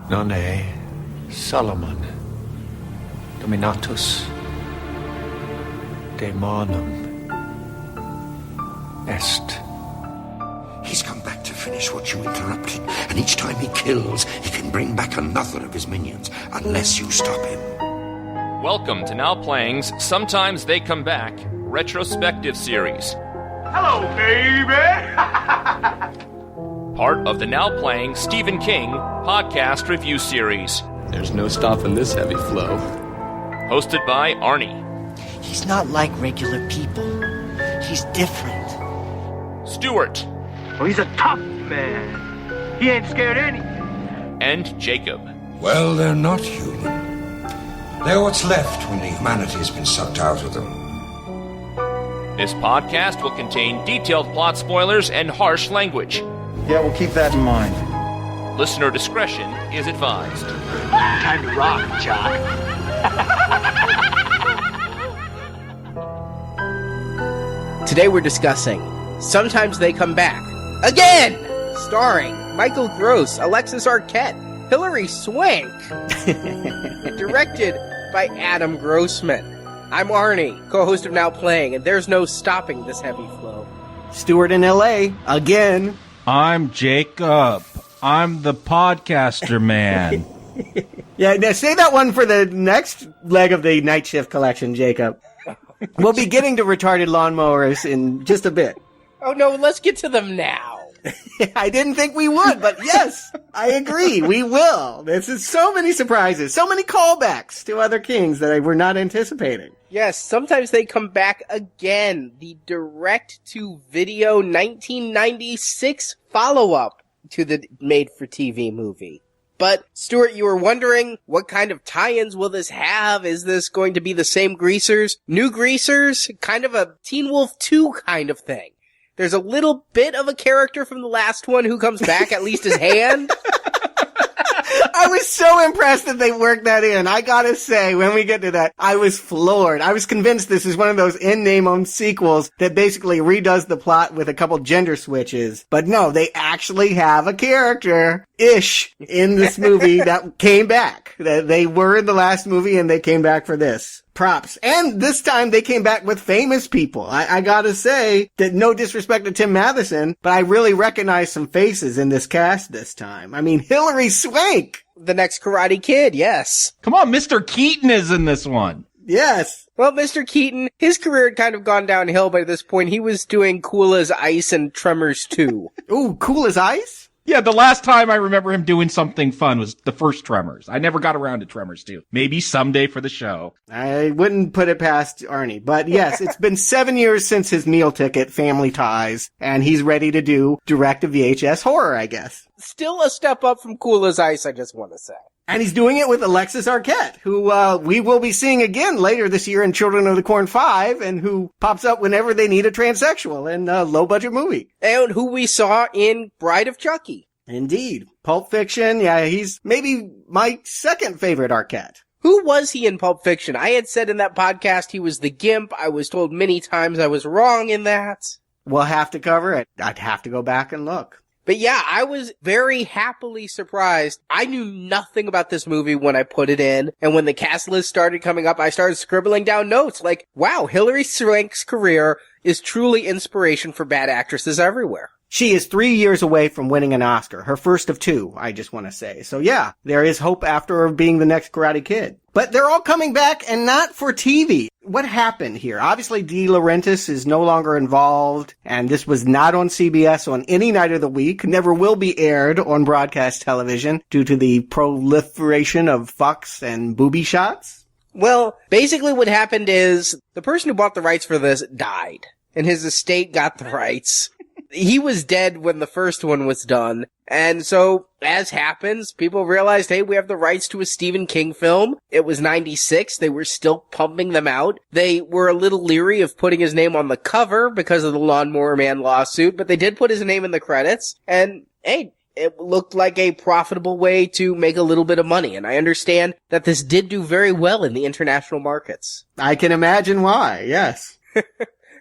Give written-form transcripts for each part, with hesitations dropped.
Nonne Solomon Dominatus Demonum Est. He's come back to finish what you interrupted, and each time he kills, he can bring back another of his minions, unless you stop him. Welcome to Now Playing's Sometimes They Come Back retrospective series. Hello, baby! Part of the Now Playing Stephen King podcast review series. There's no stopping this heavy flow. Hosted by Arnie. He's not like regular people. He's different. Stuart. Well, he's a tough man. He ain't scared of anything. And Jakob. Well, they're not human. They're what's left when the humanity has been sucked out of them. This podcast will contain detailed plot spoilers and harsh language. Yeah, we'll keep that in mind. Listener discretion is advised. Time to rock, Jock. Today we're discussing Sometimes They Come Back Again! Starring Michael Gross, Alexis Arquette, Hillary Swank. Directed by Adam Grossman. I'm Arnie, co-host of Now Playing, and there's no stopping this heavy flow. Stuart in L.A. again. I'm Jakob. I'm the podcaster man. Yeah, now say that one for the next leg of the Night Shift collection, Jacob. We'll be getting to retarded lawnmowers in just a bit. Oh no, let's get to them now. I didn't think we would, but yes, I agree, we will. This is so many surprises, so many callbacks to other Kings that I were not anticipating. Yes, Sometimes They Come Back Again, the direct-to-video 1996 follow-up to the made-for-TV movie. But, Stuart, you were wondering, what kind of tie-ins will this have? Is this going to be the same Greasers? New Greasers? Kind of a Teen Wolf 2 kind of thing. There's a little bit of a character from the last one who comes back, at least his hand. I was so impressed that they worked that in. I gotta say, when we get to that, I was floored. I was convinced this is one of those in-name-owned sequels that basically redoes the plot with a couple gender switches. But no, they actually have a character-ish in this movie that came back. They were in the last movie and they came back for this. Props. And this time they came back with famous people. I gotta say that no disrespect to Tim Matheson, but I really recognize some faces in this cast this time. I mean, Hillary Swank! The next Karate Kid, yes. Come on, Mr. Keaton is in this one. Yes. Well, Mr. Keaton, his career had kind of gone downhill by this point. He was doing Cool as Ice and Tremors 2. Ooh, Cool as Ice? Yeah, the last time I remember him doing something fun was the first Tremors. I never got around to Tremors 2. Maybe someday for the show. I wouldn't put it past Arnie. But yes, it's been 7 years since his meal ticket, Family Ties, and he's ready to do direct-to-VHS horror, I guess. Still a step up from Cool as Ice, I just want to say. And he's doing it with Alexis Arquette, who we will be seeing again later this year in Children of the Corn 5, and who pops up whenever they need a transsexual in a low-budget movie. And who we saw in Bride of Chucky. Indeed. Pulp Fiction, yeah, he's maybe my second favorite Arquette. Who was he in Pulp Fiction? I had said in that podcast he was the Gimp. I was told many times I was wrong in that. We'll have to cover it. I'd have to go back and look. But yeah, I was very happily surprised. I knew nothing about this movie when I put it in, and when the cast list started coming up, I started scribbling down notes like, wow, Hillary Swank's career is truly inspiration for bad actresses everywhere. She is 3 years away from winning an Oscar, her first of 2, I just want to say. So yeah, there is hope after her being the next Karate Kid. But they're all coming back, and not for TV. What happened here? Obviously, De Laurentiis is no longer involved, and this was not on CBS on any night of the week, never will be aired on broadcast television due to the proliferation of fucks and booby shots. Well, basically what happened is the person who bought the rights for this died, and his estate got the rights. He was dead when the first one was done, and so, as happens, people realized, hey, we have the rights to a Stephen King film. It was 96, they were still pumping them out. They were a little leery of putting his name on the cover because of the Lawnmower Man lawsuit, but they did put his name in the credits, and hey, it looked like a profitable way to make a little bit of money, and I understand that this did do very well in the international markets. I can imagine why, yes.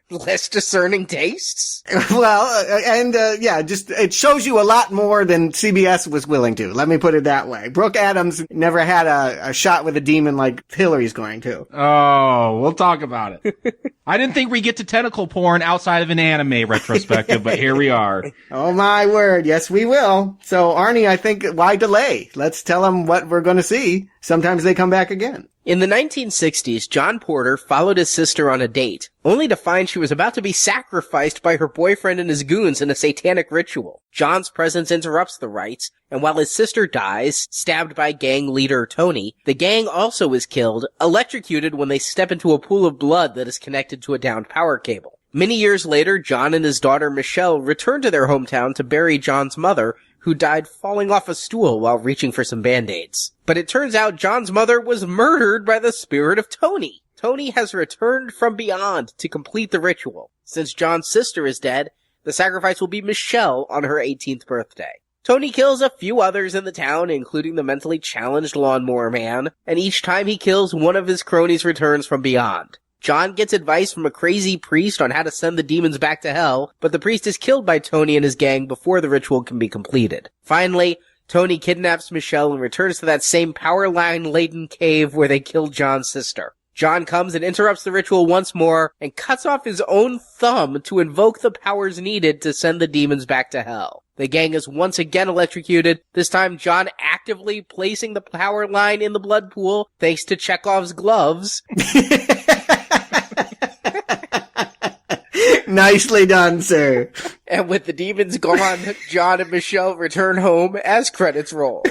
less discerning tastes. Well, just it shows you a lot more than CBS was willing to. Let me put it that way. Brooke Adams never had a shot with a demon like Hillary's going to. Oh, we'll talk about it. I didn't think we get to tentacle porn outside of an anime retrospective, but here we are. Oh my word, yes we will. So Arnie, I think, why delay? Let's tell them what we're going to see. Sometimes they come back again. In the 1960s, John Porter followed his sister on a date, only to find she was about to be sacrificed by her boyfriend and his goons in a satanic ritual. John's presence interrupts the rites, and while his sister dies, stabbed by gang leader Tony, the gang also is killed, electrocuted when they step into a pool of blood that is connected to a downed power cable. Many years later, John and his daughter Michelle return to their hometown to bury John's mother, who died falling off a stool while reaching for some Band-Aids. But it turns out John's mother was murdered by the spirit of Tony. Tony has returned from beyond to complete the ritual. Since John's sister is dead, the sacrifice will be Michelle on her 18th birthday. Tony kills a few others in the town, including the mentally challenged lawnmower man, and each time he kills, one of his cronies returns from beyond. John gets advice from a crazy priest on how to send the demons back to hell, but the priest is killed by Tony and his gang before the ritual can be completed. Finally, Tony kidnaps Michelle and returns to that same power line-laden cave where they killed John's sister. John comes and interrupts the ritual once more and cuts off his own thumb to invoke the powers needed to send the demons back to hell. The gang is once again electrocuted, this time John actively placing the power line in the blood pool thanks to Chekhov's gloves. Nicely done, sir. And with the demons gone, John and Michelle return home as credits roll.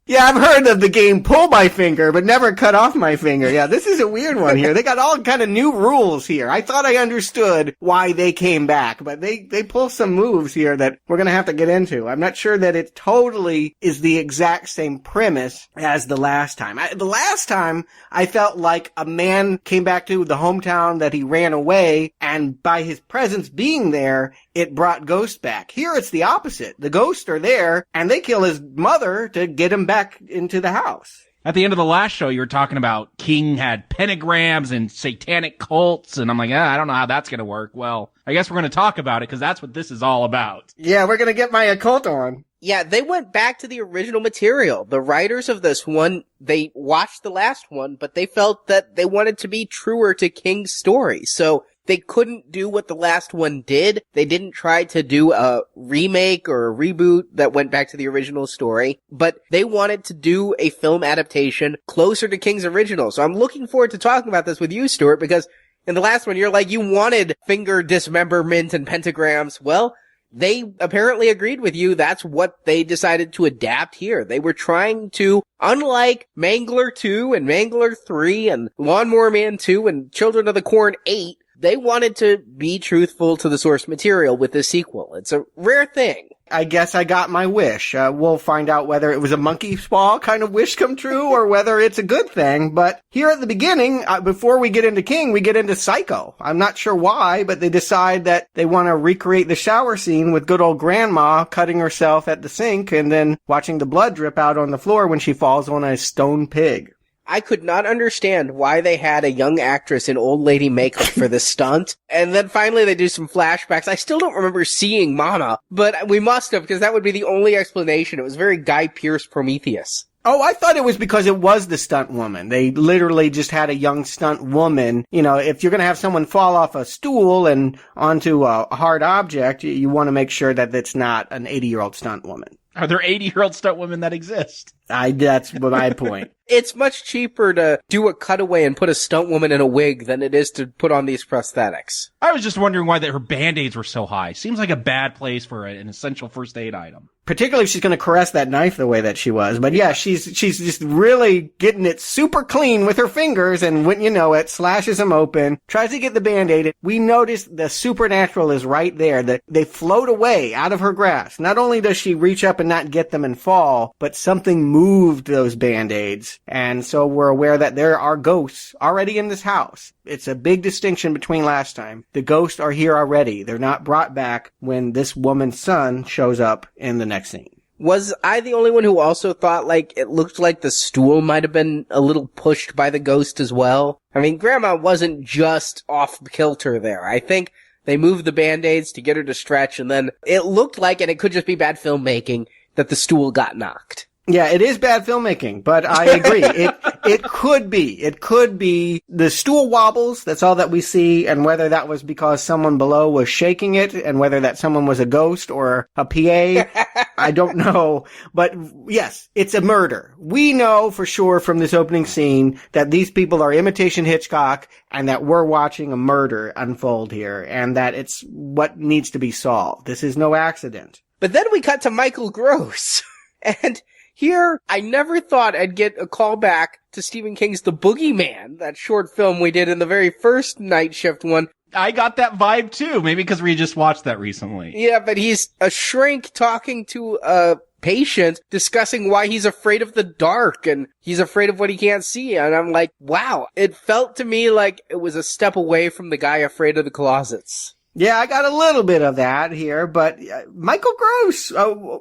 Yeah, I've heard of the game Pull My Finger, but never Cut Off My Finger. Yeah, this is a weird one here. They got all kind of new rules here. I thought I understood why they came back, but they pull some moves here that we're going to have to get into. I'm not sure that it totally is the exact same premise as the last time. The last time, I felt like a man came back to the hometown that he ran away, and by his presence being there, it brought ghosts back. Here it's the opposite. The ghosts are there, and they kill his mother to get him back into the house. At the end of the last show, you were talking about King had pentagrams and satanic cults, and I'm like, I don't know how that's going to work. Well, I guess we're going to talk about it, because that's what this is all about. Yeah, we're going to get my occult on. Yeah, they went back to the original material. The writers of this one, they watched the last one, but they felt that they wanted to be truer to King's story. So they couldn't do what the last one did. They didn't try to do a remake or a reboot that went back to the original story, but they wanted to do a film adaptation closer to King's original. So I'm looking forward to talking about this with you, Stuart, because in the last one, you're like, you wanted finger dismemberment and pentagrams. Well, they apparently agreed with you. That's what they decided to adapt here. They were trying to, unlike Mangler 2 and Mangler 3 and Lawnmower Man 2 and Children of the Corn 8, they wanted to be truthful to the source material with this sequel. It's a rare thing. I guess I got my wish. We'll find out whether it was a monkey paw kind of wish come true or whether it's a good thing. But here at the beginning, before we get into King, we get into Psycho. I'm not sure why, but they decide that they want to recreate the shower scene with good old grandma cutting herself at the sink and then watching the blood drip out on the floor when she falls on a stone pig. I could not understand why they had a young actress in old lady makeup for this stunt. And then finally they do some flashbacks. I still don't remember seeing Mama, but we must have, because that would be the only explanation. It was very Guy Pearce Prometheus. Oh, I thought it was because it was the stunt woman. They literally just had a young stunt woman. You know, if you're going to have someone fall off a stool and onto a hard object, you want to make sure that it's not an 80-year-old stunt woman. Are there 80-year-old stunt women that exist? That's my point. It's much cheaper to do a cutaway and put a stunt woman in a wig than it is to put on these prosthetics. I was just wondering why her Band-Aids were so high. Seems like a bad place for an essential first aid item. Particularly if she's going to caress that knife the way that she was. But yeah, she's just really getting it super clean with her fingers, and wouldn't you know it, slashes them open, tries to get the Band-Aid. We notice the supernatural is right there, that they float away out of her grasp. Not only does she reach up and not get them and fall, but something moved those Band-Aids. And so we're aware that there are ghosts already in this house. It's a big distinction between last time. The ghosts are here already. They're not brought back when this woman's son shows up in the next scene. Was I the only one who also thought, like, it looked like the stool might have been a little pushed by the ghost as well? I mean, Grandma wasn't just off kilter there. I think they moved the Band-Aids to get her to stretch, and then it looked like, and it could just be bad filmmaking, that the stool got knocked. Yeah, it is bad filmmaking, but I agree. It could be. It could be the stool wobbles. That's all that we see. And whether that was because someone below was shaking it and whether that someone was a ghost or a PA, I don't know. But yes, it's a murder. We know for sure from this opening scene that these people are imitation Hitchcock and that we're watching a murder unfold here and that it's what needs to be solved. This is no accident. But then we cut to Michael Gross. And here, I never thought I'd get a call back to Stephen King's The Boogeyman, that short film we did in the very first Night Shift one. I got that vibe too, maybe because we just watched that recently. Yeah, but he's a shrink talking to a patient discussing why he's afraid of the dark and he's afraid of what he can't see. And I'm like, wow, it felt to me like it was a step away from the guy afraid of the closets. Yeah, I got a little bit of that here, but Michael Gross,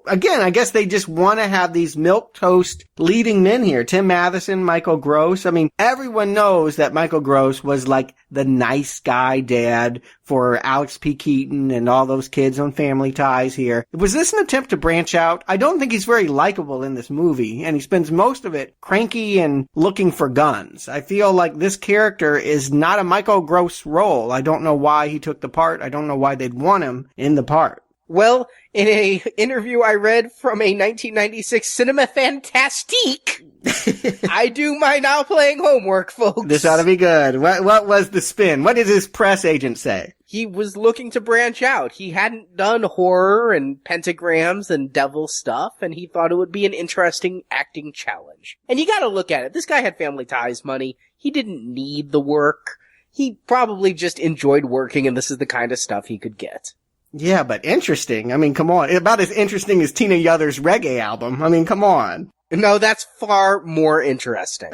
again, I guess they just want to have these milquetoast leading men here. Tim Matheson, Michael Gross. I mean, everyone knows that Michael Gross was like the nice guy dad for Alex P. Keaton and all those kids on Family Ties here. Was this an attempt to branch out? I don't think he's very likable in this movie, and he spends most of it cranky and looking for guns. I feel like this character is not a Michael Gross role. I don't know why he took the part. I don't know why they'd want him in the part. Well, in a interview I read from a 1996 Cinema Fantastique, I do my Now Playing homework, folks. This ought to be good. What was the spin? What did his press agent say? He was looking to branch out. He hadn't done horror and pentagrams and devil stuff, and he thought it would be an interesting acting challenge. And you gotta look at it. This guy had Family Ties money. He didn't need the work. He probably just enjoyed working, and this is the kind of stuff he could get. Yeah, but interesting. I mean, come on. About as interesting as Tina Yother's reggae album. I mean, come on. No, that's far more interesting.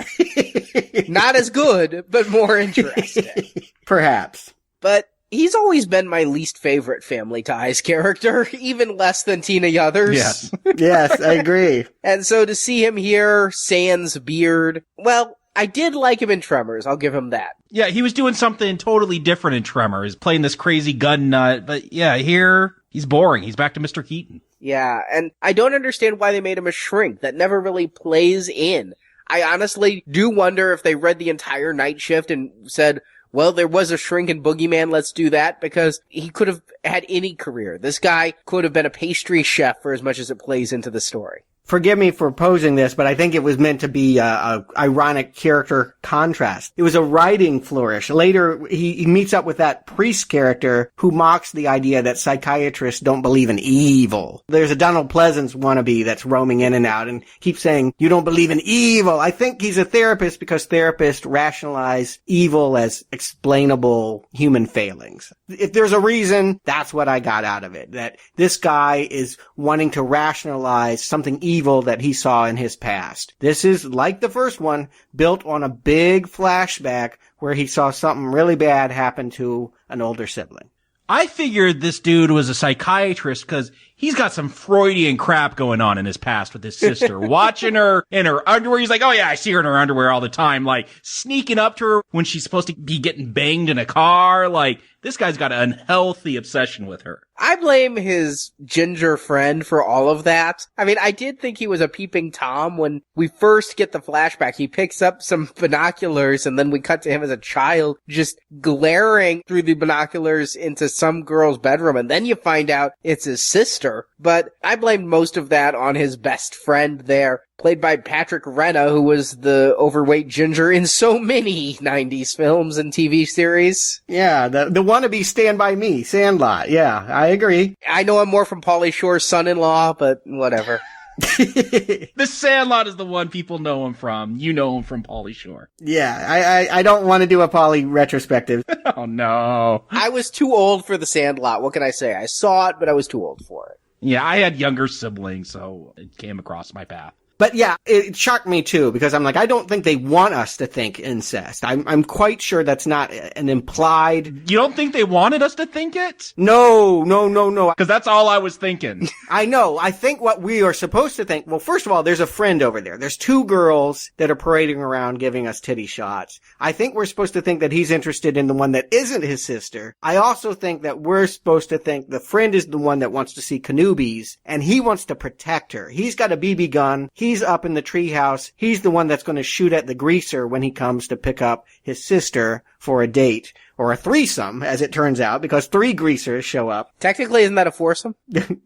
Not as good, but more interesting. Perhaps. But he's always been my least favorite Family Ties character, even less than Tina Yothers. Yes. Yes, I agree. And so to see him here, sans beard, well, I did like him in Tremors, I'll give him that. Yeah, he was doing something totally different in Tremors, playing this crazy gun nut, but yeah, here, he's boring. He's back to Mr. Keaton. Yeah, and I don't understand why they made him a shrink. That never really plays in. I honestly do wonder if they read the entire Night Shift and said, well, there was a shrink in Boogeyman, let's do that, because he could have had any career. This guy could have been a pastry chef for as much as it plays into the story. Forgive me for posing this, but I think it was meant to be a ironic character contrast. It was a writing flourish. Later, he meets up with that priest character who mocks the idea that psychiatrists don't believe in evil. There's a Donald Pleasance wannabe that's roaming in and out and keeps saying, you don't believe in evil. I think he's a therapist because therapists rationalize evil as explainable human failings. If there's a reason, that's what I got out of it. That this guy is wanting to rationalize something evil that he saw in his past. This is, like the first one, built on a big flashback where he saw something really bad happen to an older sibling. I figured this dude was a psychiatrist because he's got some Freudian crap going on in his past with his sister. Watching her in her underwear, he's like, oh yeah, I see her in her underwear all the time. Like, sneaking up to her when she's supposed to be getting banged in a car. Like, this guy's got an unhealthy obsession with her. I blame his ginger friend for all of that. I mean, I did think he was a peeping Tom when we first get the flashback. He picks up some binoculars and then we cut to him as a child just glaring through the binoculars into some girl's bedroom. And then you find out it's his sister. But I blamed most of that on his best friend there, played by Patrick Reno, who was the overweight ginger in so many 90s films and TV series. Yeah, the wannabe Stand By Me, Sandlot. Yeah, I agree. I know him more from Pauly Shore's son-in-law, but whatever. The Sandlot is the one people know him from. You know him from Pauly Shore. Yeah, I don't want to do a Pauly retrospective. Oh no. I was too old for The Sandlot. What can I say? I saw it, but I was too old for it. Yeah, I had younger siblings, so it came across my path. But yeah, it shocked me too, because I'm like, I don't think they want us to think incest. I'm quite sure that's not an implied... You don't think they wanted us to think it? No. Because that's all I was thinking. I know. I think what we are supposed to think, well, first of all, there's a friend over there. There's two girls that are parading around giving us titty shots. I think we're supposed to think that he's interested in the one that isn't his sister. I also think that we're supposed to think the friend is the one that wants to see Kenobi's, and he wants to protect her. He's got a BB gun. He's up in the treehouse. He's the one that's going to shoot at the greaser when he comes to pick up his sister for a date. Or a threesome, as it turns out, because 3 greasers show up. Technically, isn't that a foursome?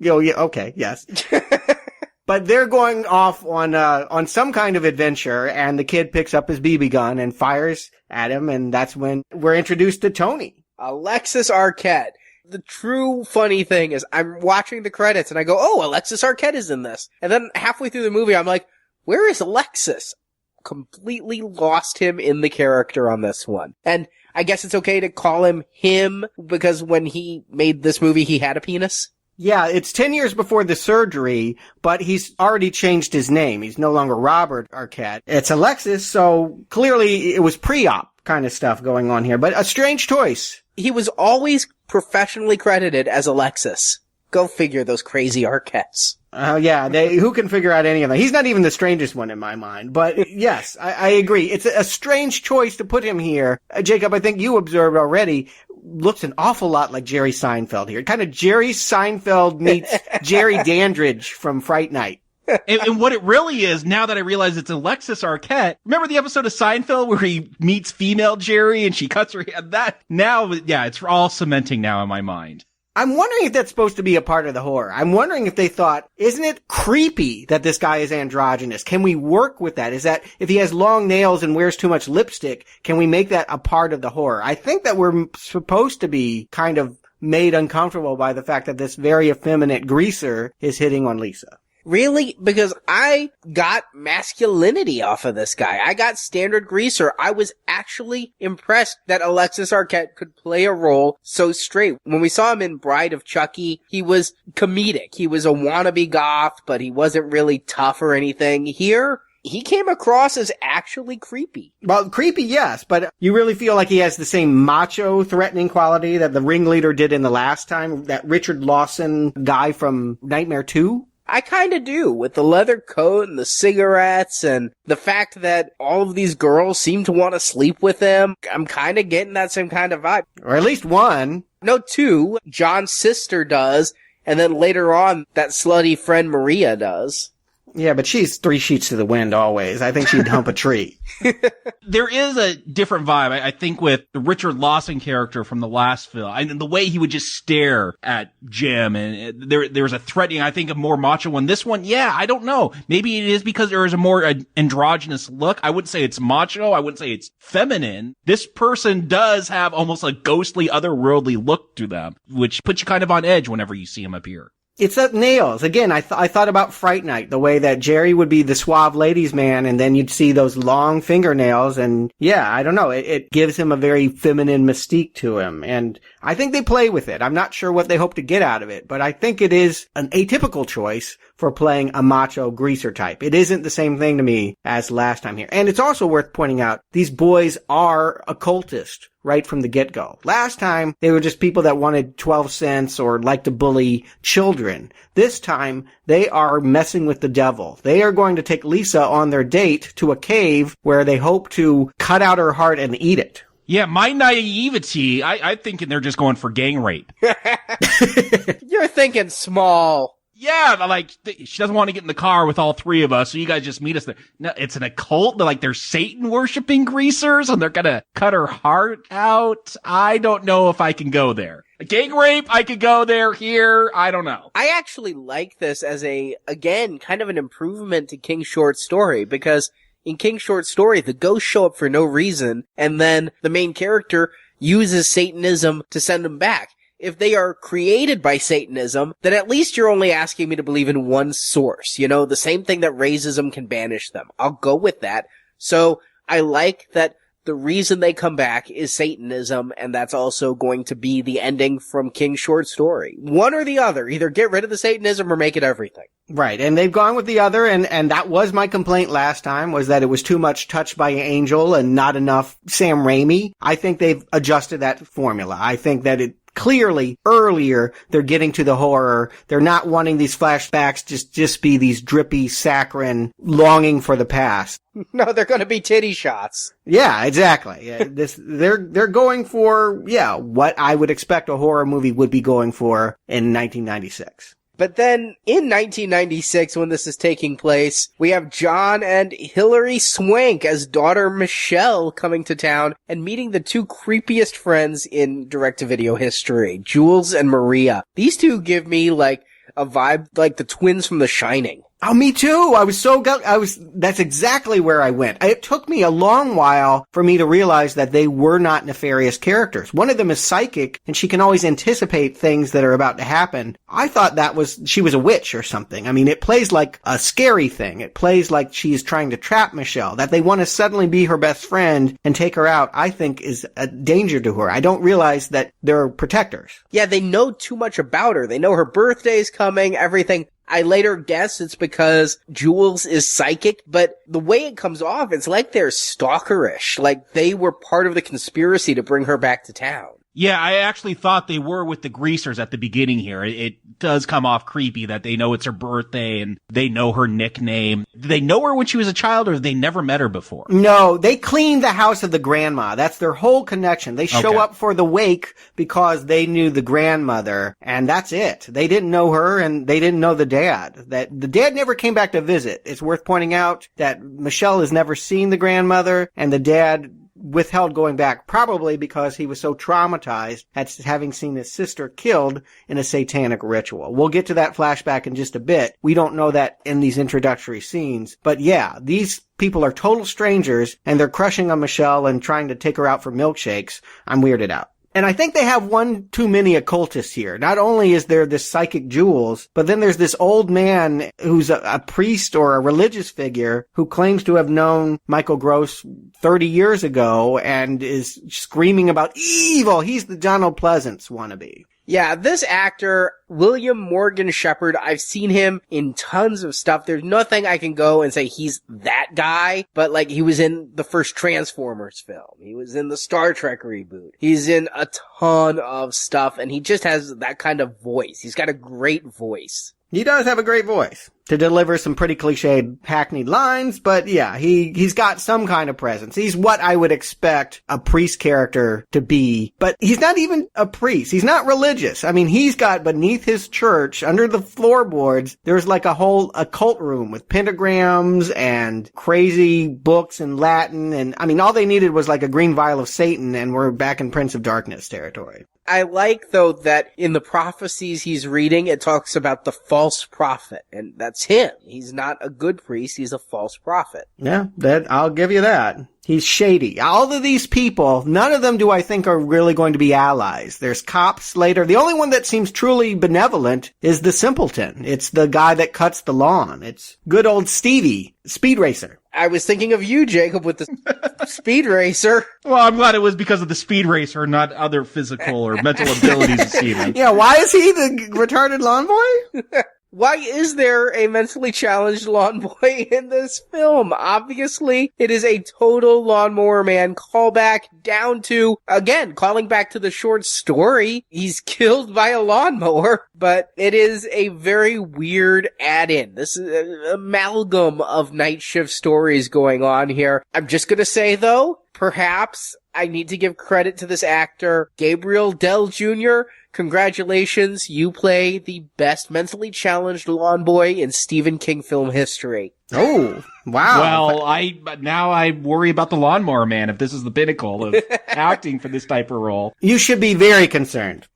Oh, yeah, okay, yes. But they're going off on some kind of adventure, and the kid picks up his BB gun and fires at him, and that's when we're introduced to Tony. Alexis Arquette. The true funny thing is I'm watching the credits and I go, oh, Alexis Arquette is in this. And then halfway through the movie, I'm like, where is Alexis? Completely lost him in the character on this one. And I guess it's okay to call him because when he made this movie, he had a penis. Yeah, it's 10 years before the surgery, but he's already changed his name. He's no longer Robert Arquette. It's Alexis, so clearly it was pre-op kind of stuff going on here, but a strange choice. He was always professionally credited as Alexis. Go figure, those crazy Arquettes. Yeah, who can figure out any of that? He's not even the strangest one in my mind, but yes, I agree. It's a strange choice to put him here. Jacob, I think you observed already, looks an awful lot like Jerry Seinfeld here. Kind of Jerry Seinfeld meets Jerry Dandridge from Fright Night. And what it really is, now that I realize it's Alexis Arquette, remember the episode of Seinfeld where he meets female Jerry and she cuts her hair? That, now, yeah, it's all cementing now in my mind. I'm wondering if that's supposed to be a part of the horror. I'm wondering if they thought, isn't it creepy that this guy is androgynous? Can we work with that? Is that, if he has long nails and wears too much lipstick, can we make that a part of the horror? I think that we're supposed to be kind of made uncomfortable by the fact that this very effeminate greaser is hitting on Lisa. Really? Because I got masculinity off of this guy. I got standard greaser. I was actually impressed that Alexis Arquette could play a role so straight. When we saw him in Bride of Chucky, he was comedic. He was a wannabe goth, but he wasn't really tough or anything. Here, he came across as actually creepy. Well, creepy, yes, but you really feel like he has the same macho threatening quality that the ringleader did in the last time, that Richard Lawson guy from Nightmare 2? I kinda do, with the leather coat and the cigarettes and the fact that all of these girls seem to want to sleep with him. I'm kinda getting that same kind of vibe. Or at least one. No, 2. John's sister does, and then later on, that slutty friend Maria does. Yeah, but she's 3 sheets to the wind always. I think she'd hump a tree. There is a different vibe, I think, with the Richard Lawson character from the last film. And the way he would just stare at Jim, and there's a threatening, I think, a more macho one. This one, yeah, I don't know. Maybe it is because there is a more androgynous look. I wouldn't say it's macho. I wouldn't say it's feminine. This person does have almost a ghostly, otherworldly look to them, which puts you kind of on edge whenever you see him appear. It's that nails. Again, I thought about Fright Night, the way that Jerry would be the suave ladies man, and then you'd see those long fingernails, and yeah, I don't know, it gives him a very feminine mystique to him, and I think they play with it. I'm not sure what they hope to get out of it, but I think it is an atypical choice for playing a macho greaser type. It isn't the same thing to me as last time here. And it's also worth pointing out, these boys are occultists right from the get-go. Last time, they were just people that wanted 12 cents or liked to bully children. This time, they are messing with the devil. They are going to take Lisa on their date to a cave where they hope to cut out her heart and eat it. Yeah, my naivety, I'm thinking they're just going for gang rape. You're thinking small. Yeah, like, she doesn't want to get in the car with all 3 of us, so you guys just meet us there. No, it's an occult. They're Satan-worshipping greasers, and they're gonna cut her heart out. I don't know if I can go there. A gang rape, I could go there. Here, I don't know. I actually like this as again, kind of an improvement to King's short story, because in King's short story, the ghosts show up for no reason, and then the main character uses Satanism to send them back. If they are created by Satanism, then at least you're only asking me to believe in one source. You know, the same thing that raises them can banish them. I'll go with that. So I like that the reason they come back is Satanism, and that's also going to be the ending from King's short story. One or the other. Either get rid of the Satanism or make it everything. Right, and they've gone with the other, and that was my complaint last time, was that it was too much Touched by an Angel and not enough Sam Raimi. I think they've adjusted that formula. I think that it clearly earlier they're getting to the horror. They're not wanting these flashbacks just be these drippy, saccharine longing for the past. No, they're going to be titty shots. Yeah, exactly. Yeah, they're going for, what I would expect a horror movie would be going for in 1996. But then, in 1996, when this is taking place, we have John and Hillary Swank as daughter Michelle coming to town and meeting the two creepiest friends in direct-to-video history, Jules and Maria. These two give me, like, a vibe like the twins from The Shining. Oh, me too. That's exactly where I went. It took me a long while for me to realize that they were not nefarious characters. One of them is psychic, and she can always anticipate things that are about to happen. I thought she was a witch or something. I mean, it plays like a scary thing. It plays like she's trying to trap Michelle. That they want to suddenly be her best friend and take her out, I think is a danger to her. I don't realize that they're protectors. Yeah, they know too much about her. They know her birthday's coming, everything. I later guess it's because Jules is psychic, but the way it comes off, it's like they're stalkerish. Like they were part of the conspiracy to bring her back to town. Yeah, I actually thought they were with the greasers at the beginning here. It does come off creepy that they know it's her birthday and they know her nickname. Did they know her when she was a child, or have they never met her before? No, they cleaned the house of the grandma. That's their whole connection. They show up for the wake because they knew the grandmother, and that's it. They didn't know her, and they didn't know the dad. That the dad never came back to visit. It's worth pointing out that Michelle has never seen the grandmother, and the dad withheld going back, probably because he was so traumatized at having seen his sister killed in a satanic ritual. We'll get to that flashback in just a bit. We don't know that in these introductory scenes. But yeah, these people are total strangers, and they're crushing on Michelle and trying to take her out for milkshakes. I'm weirded out. And I think they have one too many occultists here. Not only is there this psychic Jules, but then there's this old man who's a priest or a religious figure who claims to have known Michael Gross 30 years ago and is screaming about evil. He's the Donald Pleasance wannabe. Yeah, this actor, William Morgan Shepherd, I've seen him in tons of stuff. There's nothing I can go and say he's that guy, but like he was in the first Transformers film. He was in the Star Trek reboot. He's in a ton of stuff, and he just has that kind of voice. He's got a great voice. He does have a great voice to deliver some pretty cliched, hackneyed lines, but yeah, he's got some kind of presence. He's what I would expect a priest character to be, but he's not even a priest. He's not religious. I mean, he's got beneath his church, under the floorboards, there's like a whole occult room with pentagrams and crazy books in Latin, and I mean, all they needed was like a green vial of Satan, and we're back in Prince of Darkness territory. I like, though, that in the prophecies he's reading, it talks about the false prophet, and that's him. He's not a good priest, he's a false prophet. Yeah, I'll give you that. He's shady. All of these people, none of them do I think are really going to be allies. There's cops later. The only one that seems truly benevolent is the simpleton. It's the guy that cuts the lawn. It's good old Stevie, Speed Racer. I was thinking of you, Jacob, with the Speed Racer. Well, I'm glad it was because of the Speed Racer, not other physical or mental abilities of Steven. Yeah, why is he the retarded lawn boy? Why is there a mentally challenged lawn boy in this film? Obviously, it is a total Lawnmower Man callback down to, again, calling back to the short story. He's killed by a lawnmower, but it is a very weird add-in. This is an amalgam of night shift stories going on here. I'm just gonna say, though, perhaps I need to give credit to this actor, Gabriel Dell Jr., congratulations, you play the best mentally challenged lawn boy in Stephen King film history. Oh, wow. Well, I worry about the Lawnmower Man if this is the pinnacle of acting for this type of role. You should be very concerned.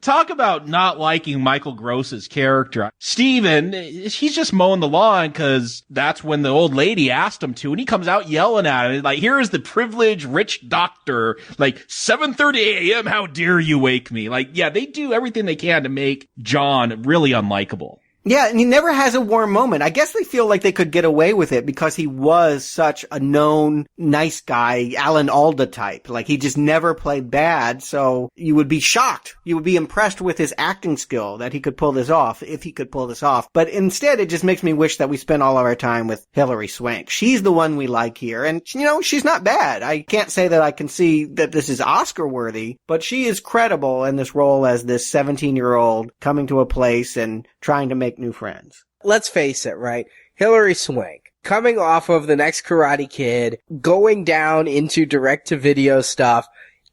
Talk about not liking Michael Gross's character. Steven, he's just mowing the lawn because that's when the old lady asked him to, and he comes out yelling at him, like, here is the privileged rich doctor, like, 7:30 a.m., how dare you wake me? Like, yeah, they do everything they can to make John really unlikable. Yeah, and he never has a warm moment. I guess they feel like they could get away with it because he was such a known nice guy, Alan Alda type. Like, he just never played bad, so you would be shocked. You would be impressed with his acting skill that he could pull this off, if he could pull this off. But instead, it just makes me wish that we spent all of our time with Hillary Swank. She's the one we like here, and, she's not bad. I can't say that I can see that this is Oscar-worthy, but she is credible in this role as this 17-year-old coming to a place and trying to make new friends. Let's face it, right? Hillary Swank, coming off of The Next Karate Kid, going down into direct-to-video stuff.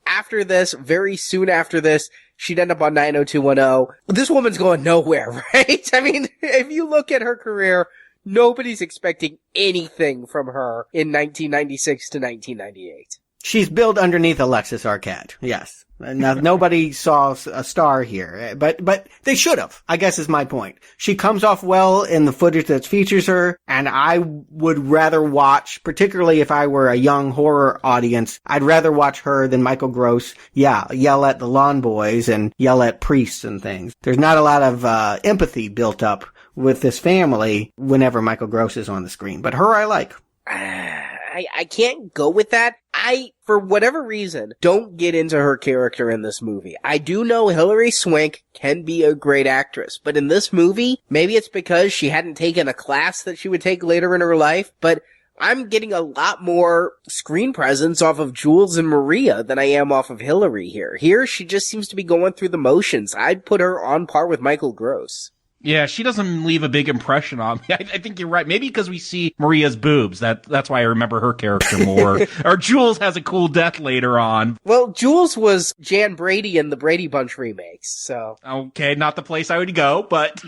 After this, very soon after this, she'd end up on 90210. This woman's going nowhere, right? I mean, if you look at her career, nobody's expecting anything from her in 1996 to 1998. She's billed underneath Alexis Arquette, yes. Now, nobody saw a star here, but they should have, I guess is my point. She comes off well in the footage that features her, and I would rather watch, particularly if I were a young horror audience, I'd rather watch her than Michael Gross, yell at the lawn boys and yell at priests and things. There's not a lot of empathy built up with this family whenever Michael Gross is on the screen, but her I like. I can't go with that. I, for whatever reason, don't get into her character in this movie. I do know Hillary Swank can be a great actress, but in this movie, maybe it's because she hadn't taken a class that she would take later in her life, but I'm getting a lot more screen presence off of Jules and Maria than I am off of Hillary here. Here, she just seems to be going through the motions. I'd put her on par with Michael Gross. Yeah, she doesn't leave a big impression on me. I think you're right. Maybe because we see Maria's boobs. That's why I remember her character more. Or Jules has a cool death later on. Well, Jules was Jan Brady in the Brady Bunch remakes, so. Okay, not the place I would go, but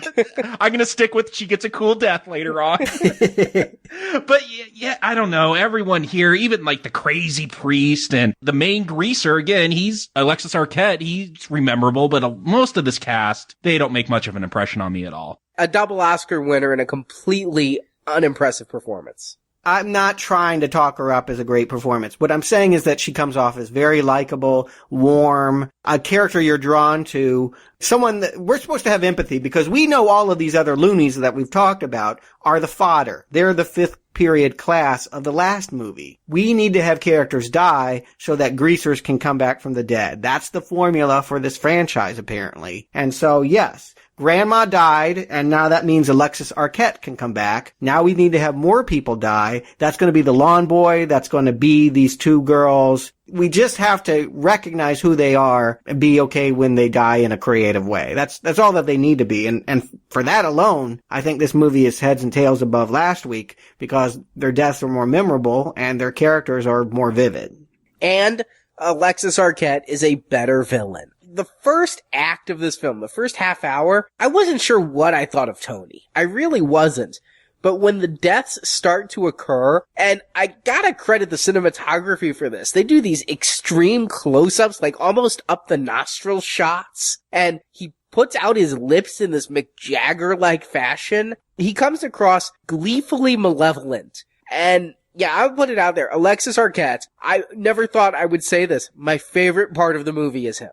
I'm gonna stick with she gets a cool death later on. But yeah, I don't know. Everyone here, even like the crazy priest and the main greaser, again, he's Alexis Arquette. He's memorable, but most of this cast, they don't make much of an impression on me at all. A double Oscar winner and a completely unimpressive performance. I'm not trying to talk her up as a great performance. What I'm saying is that she comes off as very likable, warm, a character you're drawn to, someone that we're supposed to have empathy because we know all of these other loonies that we've talked about are the fodder. They're the fifth period class of the last movie. We need to have characters die so that greasers can come back from the dead. That's the formula for this franchise, apparently. And so, yes. Grandma died, and now that means Alexis Arquette can come back. Now we need to have more people die. That's going to be the lawn boy. That's going to be these two girls. We just have to recognize who they are and be okay when they die in a creative way. That's all that they need to be. And for that alone, I think this movie is heads and tails above last week because their deaths are more memorable and their characters are more vivid. And Alexis Arquette is a better villain. The first act of this film, the first half hour, I wasn't sure what I thought of Tony. I really wasn't. But when the deaths start to occur, and I gotta credit the cinematography for this, they do these extreme close-ups, like almost up the nostril shots, and he puts out his lips in this Mick Jagger-like fashion. He comes across gleefully malevolent. And yeah, I'll put it out there. Alexis Arquette, I never thought I would say this. My favorite part of the movie is him.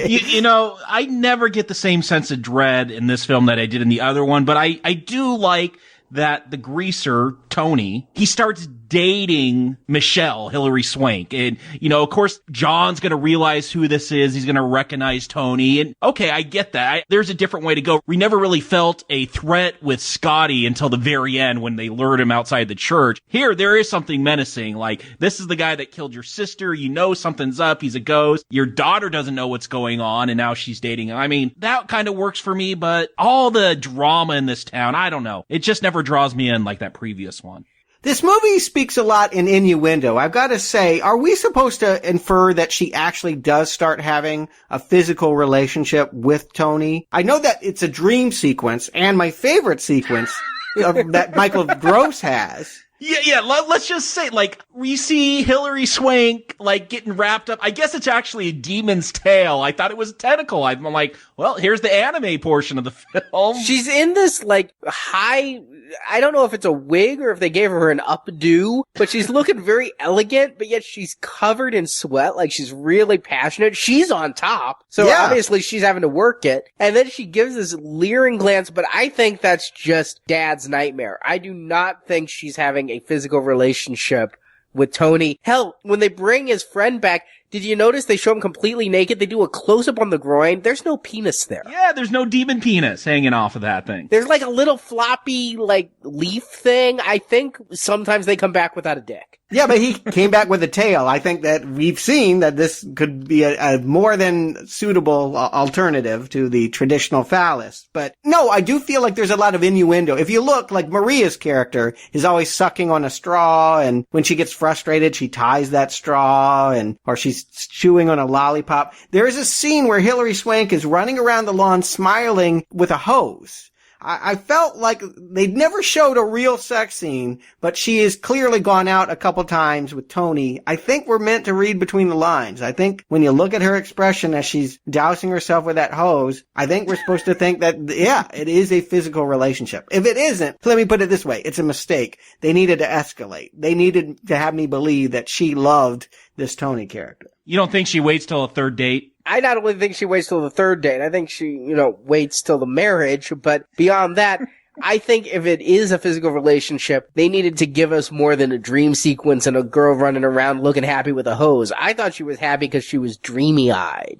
you know, I never get the same sense of dread in this film that I did in the other one, but I do like that the greaser, Tony, he starts dating Michelle, Hillary Swank. And, you know, of course, John's going to realize who this is. He's going to recognize Tony. And okay, I get that. There's a different way to go. We never really felt a threat with Scotty until the very end when they lured him outside the church. Here, there is something menacing. Like, this is the guy that killed your sister. You know something's up. He's a ghost. Your daughter doesn't know what's going on, and now she's dating him. I mean, that kind of works for me, but all the drama in this town, I don't know. It just never draws me in like that previous one. This movie speaks a lot in innuendo. I've got to say, are we supposed to infer that she actually does start having a physical relationship with Tony? I know that it's a dream sequence, and my favorite sequence that Michael Gross has Yeah, let's just say, like, we see Hillary Swank, like, getting wrapped up. I guess it's actually a demon's tail. I thought it was a tentacle. I'm like, well, here's the anime portion of the film. She's in this, like, high, I don't know if it's a wig or if they gave her an updo, but she's looking very elegant, but yet she's covered in sweat, like she's really passionate. She's on top, so obviously she's having to work it. And then she gives this leering glance, but I think that's just Dad's nightmare. I do not think she's having a physical relationship with Tony. Hell, when they bring his friend back, did you notice they show him completely naked? They do a close-up on the groin. There's no penis there. Yeah, there's no demon penis hanging off of that thing. There's like a little floppy, like, leaf thing. I think sometimes they come back without a dick. Yeah, but he came back with a tail. I think that we've seen that this could be a more than suitable alternative to the traditional phallus. But no, I do feel like there's a lot of innuendo. If you look, like Maria's character is always sucking on a straw, and when she gets frustrated, she ties that straw, or she's chewing on a lollipop. There is a scene where Hillary Swank is running around the lawn smiling with a hose. I felt like they never showed a real sex scene, but she has clearly gone out a couple times with Tony. I think we're meant to read between the lines. I think when you look at her expression as she's dousing herself with that hose, I think we're supposed to think that, yeah, it is a physical relationship. If it isn't, let me put it this way, it's a mistake. They needed to escalate. They needed to have me believe that she loved this Tony character. You don't think she waits till a third date? I not only think she waits till the third date, I think she, waits till the marriage, but beyond that, I think if it is a physical relationship, they needed to give us more than a dream sequence and a girl running around looking happy with a hose. I thought she was happy because she was dreamy-eyed,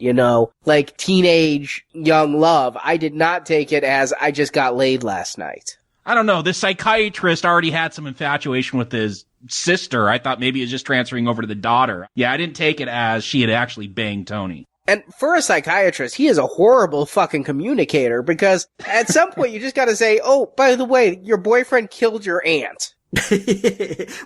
like teenage young love. I did not take it as I just got laid last night. I don't know. This psychiatrist already had some infatuation with his sister. I thought maybe it was just transferring over to the daughter. Yeah, I didn't take it as she had actually banged Tony. And for a psychiatrist, he is a horrible fucking communicator because at some point you just gotta say, oh, by the way, your boyfriend killed your aunt.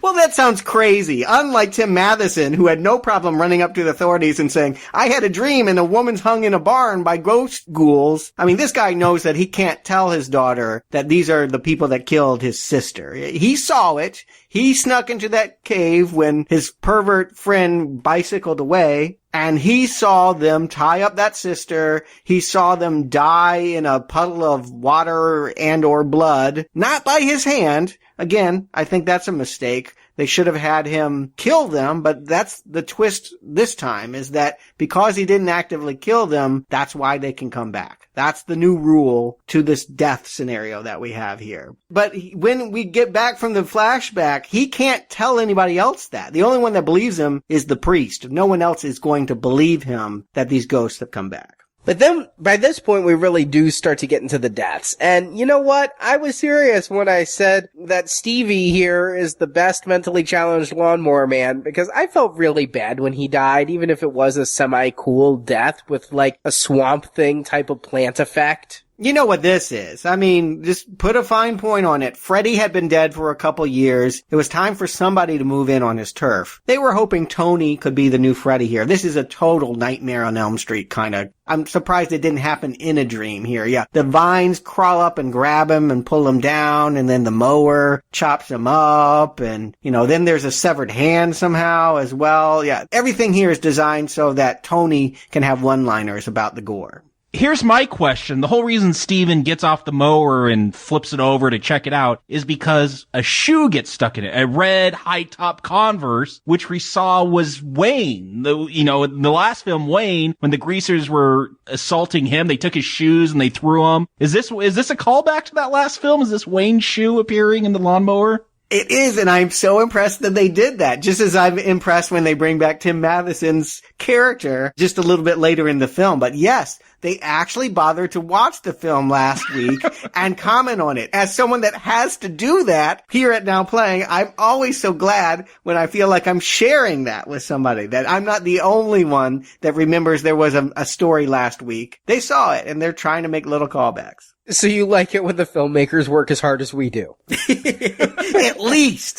Well, that sounds crazy. Unlike Tim Matheson, who had no problem running up to the authorities and saying, I had a dream and a woman's hung in a barn by ghost ghouls. I mean, this guy knows that he can't tell his daughter that these are the people that killed his sister. He saw it. He snuck into that cave when his pervert friend bicycled away. And he saw them tie up that sister. He saw them die in a puddle of water and or blood, not by his hand. Again, I think that's a mistake. They should have had him kill them, but that's the twist this time, is that because he didn't actively kill them, that's why they can come back. That's the new rule to this death scenario that we have here. But when we get back from the flashback, he can't tell anybody else that. The only one that believes him is the priest. No one else is going to believe him that these ghosts have come back. But then, by this point, we really do start to get into the deaths. And you know what? I was serious when I said that Stevie here is the best mentally challenged lawnmower man, because I felt really bad when he died, even if it was a semi-cool death with, like, a Swamp Thing type of plant effect. You know what this is. I mean, just put a fine point on it. Freddy had been dead for a couple years. It was time for somebody to move in on his turf. They were hoping Tony could be the new Freddy here. This is a total Nightmare on Elm Street kind of. I'm surprised it didn't happen in a dream here. Yeah, the vines crawl up and grab him and pull him down, and then the mower chops him up, and, then there's a severed hand somehow as well. Yeah, everything here is designed so that Tony can have one-liners about the gore. Here's my question. The whole reason Steven gets off the mower and flips it over to check it out is because a shoe gets stuck in it. A red high-top Converse, which we saw was Wayne. In the last film, Wayne, when the greasers were assaulting him, they took his shoes and they threw them. Is this a callback to that last film? Is this Wayne's shoe appearing in the lawnmower? It is, and I'm so impressed that they did that, just as I'm impressed when they bring back Tim Matheson's character just a little bit later in the film. But yes, they actually bothered to watch the film last week and comment on it. As someone that has to do that here at Now Playing, I'm always so glad when I feel like I'm sharing that with somebody, that I'm not the only one that remembers there was a story last week. They saw it, and they're trying to make little callbacks. So you like it when the filmmakers work as hard as we do? At least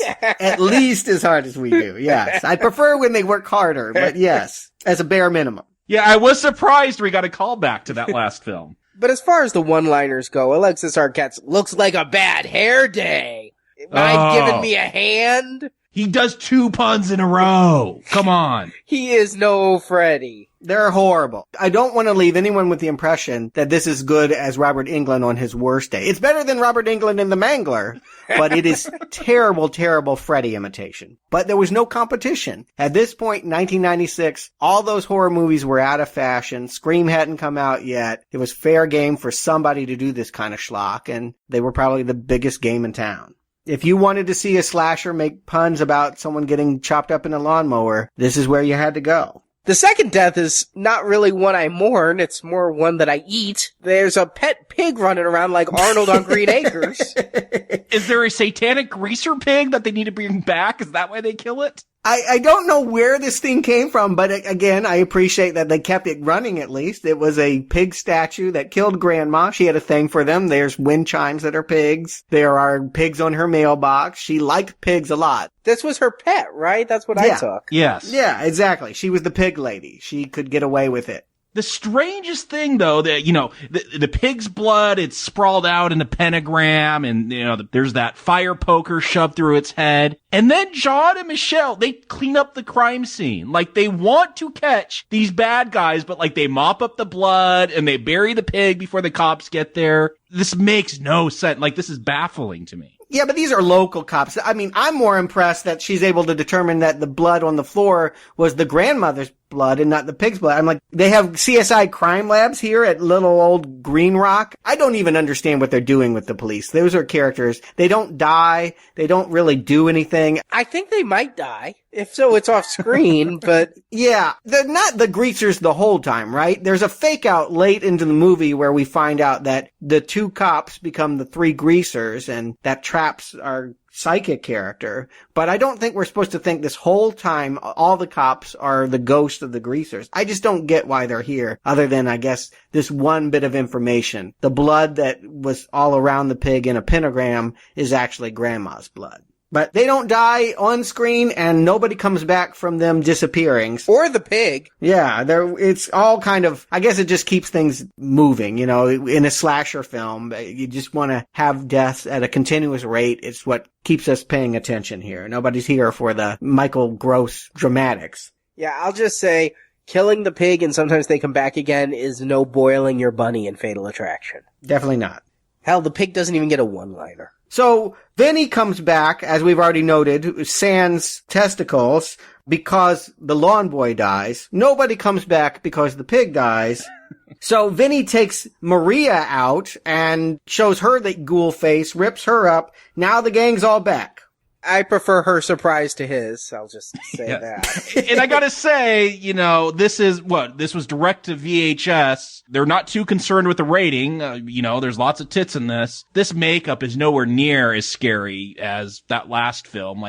as hard as we do, yes. I prefer when they work harder, but yes, as a bare minimum. Yeah, I was surprised we got a callback to that last film. But as far as the one-liners go, Alexis Arquette's looks like a bad hair day Mind giving me a hand? He does 2 puns in a row. Come on. He is no Freddy. They're horrible. I don't want to leave anyone with the impression that this is good as Robert Englund on his worst day. It's better than Robert Englund in The Mangler, but it is terrible, terrible Freddy imitation. But there was no competition. At this point in 1996, all those horror movies were out of fashion. Scream hadn't come out yet. It was fair game for somebody to do this kind of schlock, and they were probably the biggest game in town. If you wanted to see a slasher make puns about someone getting chopped up in a lawnmower, this is where you had to go. The second death is not really one I mourn, it's more one that I eat. There's a pet pig running around like Arnold on Green Acres. Is there a satanic greaser pig that they need to bring back? Is that why they kill it? I don't know where this thing came from, but again, I appreciate that they kept it running at least. It was a pig statue that killed Grandma. She had a thing for them. There's wind chimes that are pigs. There are pigs on her mailbox. She liked pigs a lot. This was her pet, right? That's what I took. Yes. Yeah, exactly. She was the pig lady. She could get away with it. The strangest thing, though, that, the pig's blood, it's sprawled out in a pentagram, and, there's that fire poker shoved through its head. And then John and Michelle, they clean up the crime scene. Like, they want to catch these bad guys, but, they mop up the blood, and they bury the pig before the cops get there. This makes no sense. This is baffling to me. Yeah, but these are local cops. I mean, I'm more impressed that she's able to determine that the blood on the floor was the grandmother's blood and not the pig's blood. I'm like, they have CSI crime labs here at little old Green Rock. I don't even understand what they're doing with the police. Those are characters. They don't die. They don't really do anything. I think they might die. If so, it's off screen, but... Yeah, they're not the greasers the whole time, right? There's a fake out late into the movie where we find out that the 2 cops become the 3 greasers, and that traps our psychic character. But I don't think we're supposed to think this whole time all the cops are the ghost of the greasers. I just don't get why they're here, other than, I guess, this one bit of information. The blood that was all around the pig in a pentagram is actually Grandma's blood. But they don't die on screen, and nobody comes back from them disappearing. Or the pig. Yeah, it's all kind of, I guess it just keeps things moving, in a slasher film. You just want to have deaths at a continuous rate. It's what keeps us paying attention here. Nobody's here for the Michael Gross dramatics. Yeah, I'll just say, killing the pig and sometimes they come back again is no boiling your bunny in Fatal Attraction. Definitely not. Hell, the pig doesn't even get a one-liner. So then he comes back, as we've already noted, sans testicles, because the lawn boy dies. Nobody comes back because the pig dies. So Vinny takes Maria out and shows her the ghoul face, rips her up. Now the gang's all back. I prefer her surprise to his. I'll just say that. And I gotta say, this was direct to VHS. They're not too concerned with the rating. There's lots of tits in this. This makeup is nowhere near as scary as that last film.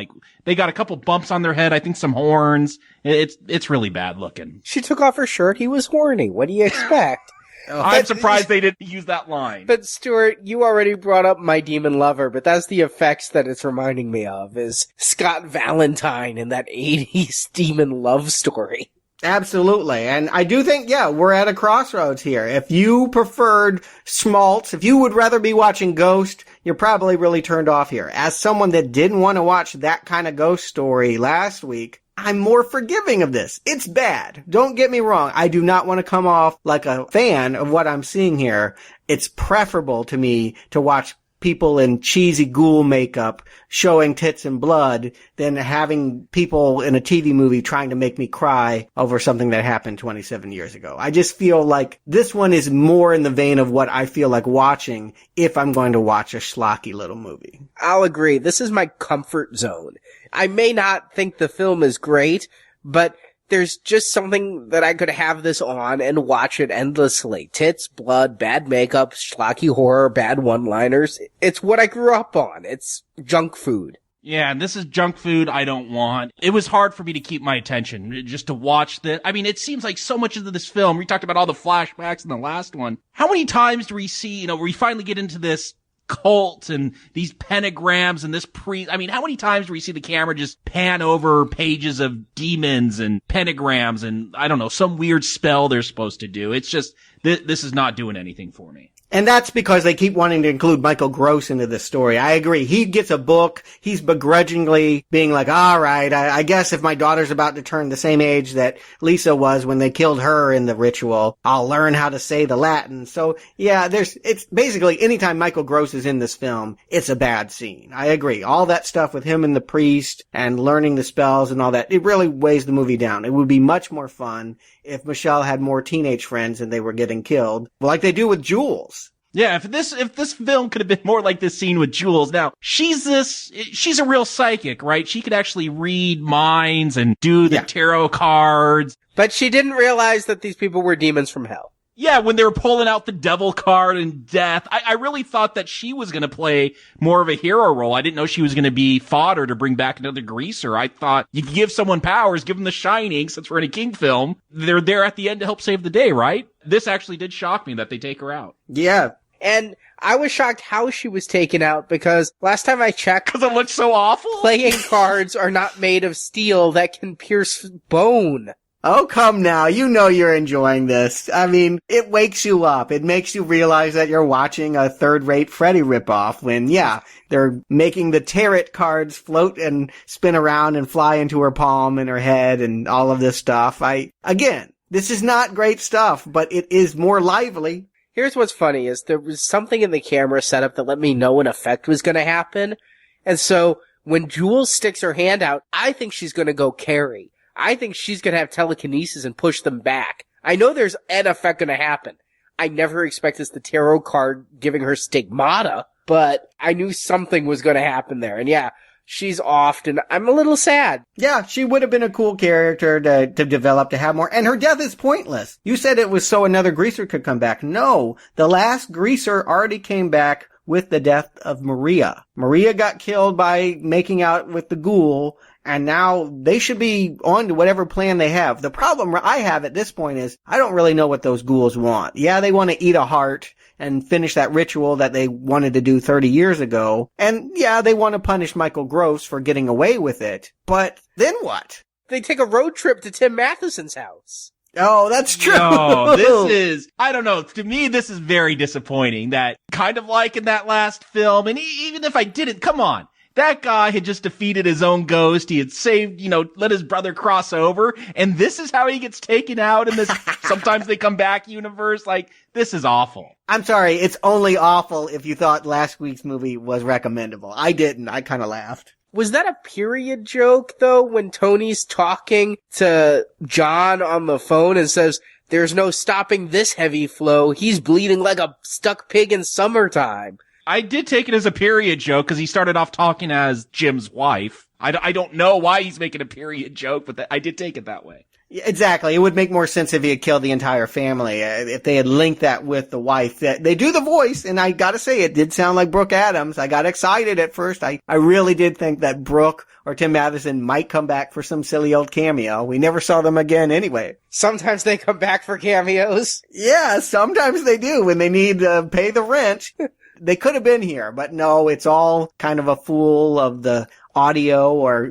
They got a couple bumps on their head. I think some horns. It's really bad looking. She took off her shirt. He was horny. What do you expect? I'm surprised they didn't use that line. But Stuart, you already brought up My Demon Lover, but that's the effects that it's reminding me of, is Scott Valentine in that 80s demon love story. Absolutely. And I do think, we're at a crossroads here. If you preferred schmaltz, if you would rather be watching Ghost, you're probably really turned off here. As someone that didn't want to watch that kind of ghost story last week, I'm more forgiving of this. It's bad. Don't get me wrong. I do not want to come off like a fan of what I'm seeing here. It's preferable to me to watch people in cheesy ghoul makeup showing tits and blood than having people in a TV movie trying to make me cry over something that happened 27 years ago. I just feel like this one is more in the vein of what I feel like watching if I'm going to watch a schlocky little movie. I'll agree. This is my comfort zone. I may not think the film is great, but there's just something that I could have this on and watch it endlessly. Tits, blood, bad makeup, schlocky horror, bad one-liners. It's what I grew up on. It's junk food. Yeah, this is junk food I don't want. It was hard for me to keep my attention, just to watch this. I mean, it seems like so much of this film, we talked about all the flashbacks in the last one. How many times do we see, where we finally get into this cult and these pentagrams and this how many times do we see the camera just pan over pages of demons and pentagrams and, I don't know, some weird spell they're supposed to do? It's just, this is not doing anything for me. And that's because they keep wanting to include Michael Gross into this story. I agree. He gets a book. He's begrudgingly being like, all right, I guess if my daughter's about to turn the same age that Lisa was when they killed her in the ritual, I'll learn how to say the Latin. So yeah, it's basically anytime Michael Gross is in this film, it's a bad scene. I agree. All that stuff with him and the priest and learning the spells and all that, it really weighs the movie down. It would be much more fun if Michelle had more teenage friends and they were getting killed, like they do with Jules. Yeah, if this film could have been more like this scene with Jules. Now, she's a real psychic, right? She could actually read minds and do the tarot cards. But she didn't realize that these people were demons from hell. Yeah, when they were pulling out the devil card and death, I really thought that she was going to play more of a hero role. I didn't know she was going to be fodder to bring back another greaser. I thought you could give someone powers, give them The Shining, since we're in a King film. They're there at the end to help save the day, right? This actually did shock me that they take her out. Yeah. And I was shocked how she was taken out because last time I checked, because it looks so awful. Playing cards are not made of steel that can pierce bone. Oh, come now. You know you're enjoying this. I mean, it wakes you up. It makes you realize that you're watching a third-rate Freddy ripoff when, yeah, they're making the tarot cards float and spin around and fly into her palm and her head and all of this stuff. Again, this is not great stuff, but it is more lively. Here's what's funny is there was something in the camera setup that let me know an effect was going to happen. And so when Jules sticks her hand out, I think she's going to go Carrie. I think she's going to have telekinesis and push them back. I know there's an effect going to happen. I never expected the tarot card giving her stigmata, but I knew something was going to happen there. And yeah, she's off, and I'm a little sad. Yeah, she would have been a cool character to develop, to have more. And her death is pointless. You said it was so another greaser could come back. No, the last greaser already came back with the death of Maria. Maria got killed by making out with the ghoul, and now they should be on to whatever plan they have. The problem I have at this point is I don't really know what those ghouls want. Yeah, they want to eat a heart and finish that ritual that they wanted to do 30 years ago. And yeah, they want to punish Michael Gross for getting away with it. But then what? They take a road trip to Tim Matheson's house. Oh, that's true. No, this is, I don't know. To me, this is very disappointing. That kind of like in that last film. And even if I didn't, come on. That guy had just defeated his own ghost. He had saved, let his brother cross over. And this is how he gets taken out in this sometimes they come back universe. Like, this is awful. I'm sorry. It's only awful if you thought last week's movie was recommendable. I didn't. I kind of laughed. Was that a period joke, though, when Tony's talking to John on the phone and says, "There's no stopping this heavy flow. He's bleeding like a stuck pig in summertime." I did take it as a period joke because he started off talking as Jim's wife. I don't know why he's making a period joke, but I did take it that way. Exactly. It would make more sense if he had killed the entire family, if they had linked that with the wife. They do the voice, and I gotta say, it did sound like Brooke Adams. I got excited at first. I really did think that Brooke or Tim Matheson might come back for some silly old cameo. We never saw them again anyway. Sometimes they come back for cameos. Yeah, sometimes they do when they need to pay the rent. They could have been here, but no, it's all kind of a fool of the audio or,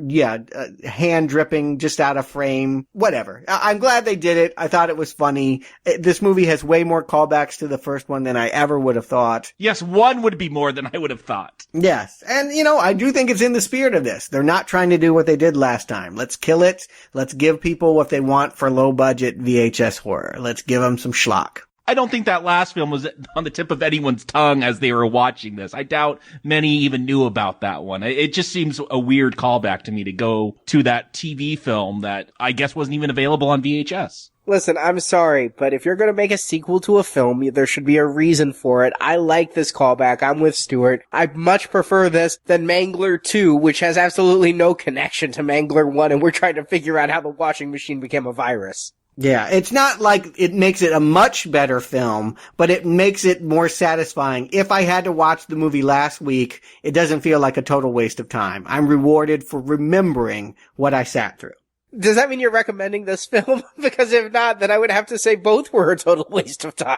hand dripping just out of frame, whatever. I'm glad they did it. I thought it was funny. This movie has way more callbacks to the first one than I ever would have thought. Yes, one would be more than I would have thought. Yes. And, I do think it's in the spirit of this. They're not trying to do what they did last time. Let's kill it. Let's give people what they want for low budget VHS horror. Let's give them some schlock. I don't think that last film was on the tip of anyone's tongue as they were watching this. I doubt many even knew about that one. It just seems a weird callback to me to go to that TV film that I guess wasn't even available on VHS. Listen, I'm sorry, but if you're going to make a sequel to a film, there should be a reason for it. I like this callback. I'm with Stuart. I much prefer this than Mangler 2, which has absolutely no connection to Mangler 1, and we're trying to figure out how the washing machine became a virus. Yeah, it's not like it makes it a much better film, but it makes it more satisfying. If I had to watch the movie last week, it doesn't feel like a total waste of time. I'm rewarded for remembering what I sat through. Does that mean you're recommending this film? Because if not, then I would have to say both were a total waste of time.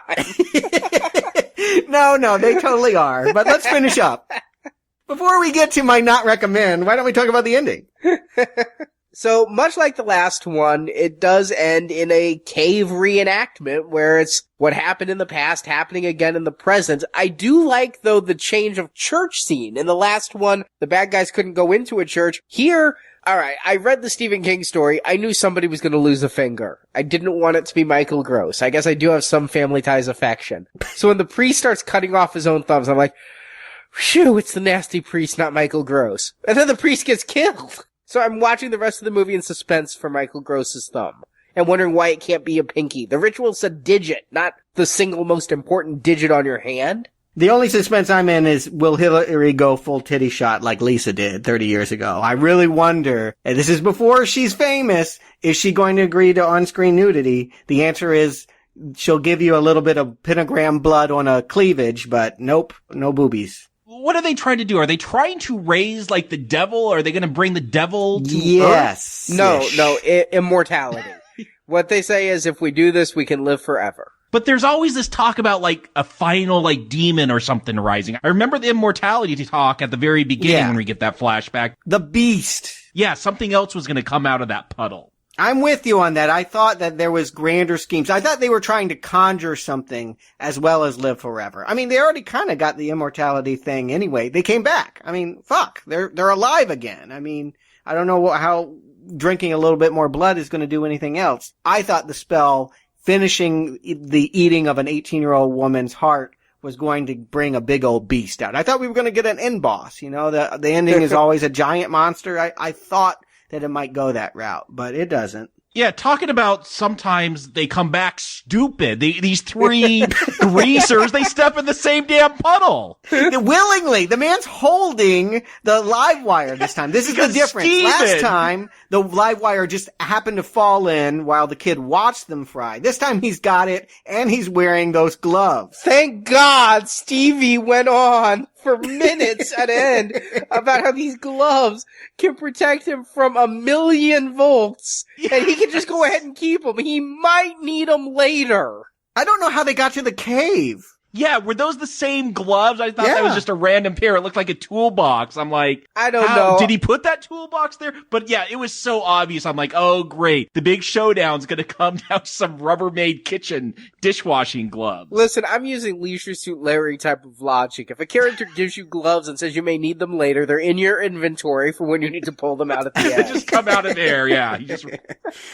No, they totally are. But let's finish up. Before we get to my not recommend, why don't we talk about the ending? So, much like the last one, it does end in a cave reenactment where it's what happened in the past happening again in the present. I do like, though, the change of church scene. In the last one, the bad guys couldn't go into a church. Here, alright, I read the Stephen King story. I knew somebody was going to lose a finger. I didn't want it to be Michael Gross. I guess I do have some Family Ties affection. So when the priest starts cutting off his own thumbs, I'm like, phew, it's the nasty priest, not Michael Gross. And then the priest gets killed. So I'm watching the rest of the movie in suspense for Michael Gross's thumb. And wondering why it can't be a pinky. The ritual's a digit, not the single most important digit on your hand. The only suspense I'm in is, will Hillary go full titty shot like Lisa did 30 years ago? I really wonder, and this is before she's famous, is she going to agree to on-screen nudity? The answer is, she'll give you a little bit of pentagram blood on a cleavage, but nope, no boobies. What are they trying to do? Are they trying to raise, like, the devil? Or are they going to bring the devil to Yes. Earth? No, immortality. What they say is, if we do this, we can live forever. But there's always this talk about, like, a final, like, demon or something rising. I remember the immortality talk at the very beginning when we get that flashback. The beast. Yeah, something else was going to come out of that puddle. I'm with you on that. I thought that there was grander schemes. I thought they were trying to conjure something as well as live forever. I mean, they already kind of got the immortality thing anyway. They came back. I mean, fuck. They're alive again. I mean, I don't know how drinking a little bit more blood is going to do anything else. I thought the spell finishing the eating of an 18-year-old woman's heart was going to bring a big old beast out. I thought we were going to get an end boss. You know, the ending is always a giant monster. I thought that it might go that route, but it doesn't. Yeah, talking about sometimes they come back stupid. These three greasers, they step in the same damn puddle. Willingly. The man's holding the live wire this time. This is the difference. Last time, the live wire just happened to fall in while the kid watched them fry. This time he's got it, and he's wearing those gloves. Thank God Stevie went on for minutes at end about how these gloves can protect him from 1,000,000 volts, and he can just go ahead and keep them. He might need them later. I don't know how they got to the cave. Yeah, were those the same gloves? I thought that was just a random pair. It looked like a toolbox. I'm like, I don't know. Did he put that toolbox there? But yeah, it was so obvious. I'm like, oh great. The big showdown's gonna come down to some Rubbermaid kitchen dishwashing gloves. Listen, I'm using Leisure Suit Larry type of logic. If a character gives you gloves and says you may need them later, they're in your inventory for when you need to pull them out at the end. They just come out of there, yeah.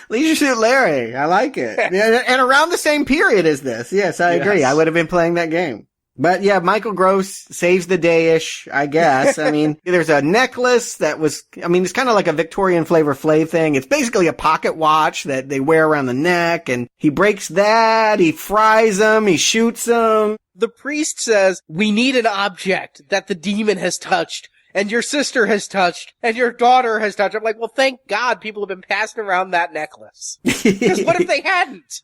Leisure Suit Larry. I like it. And around the same period as this. Yes, I agree. I would have been playing that game. But yeah, Michael Gross saves the day-ish, I guess. I mean, there's a necklace that was, it's kind of like a Victorian Flavor Flav thing. It's basically a pocket watch that they wear around the neck, and he breaks that, he fries them, he shoots them. The priest says, we need an object that the demon has touched, and your sister has touched, and your daughter has touched. I'm like, well, thank God people have been passing around that necklace. Because what if they hadn't?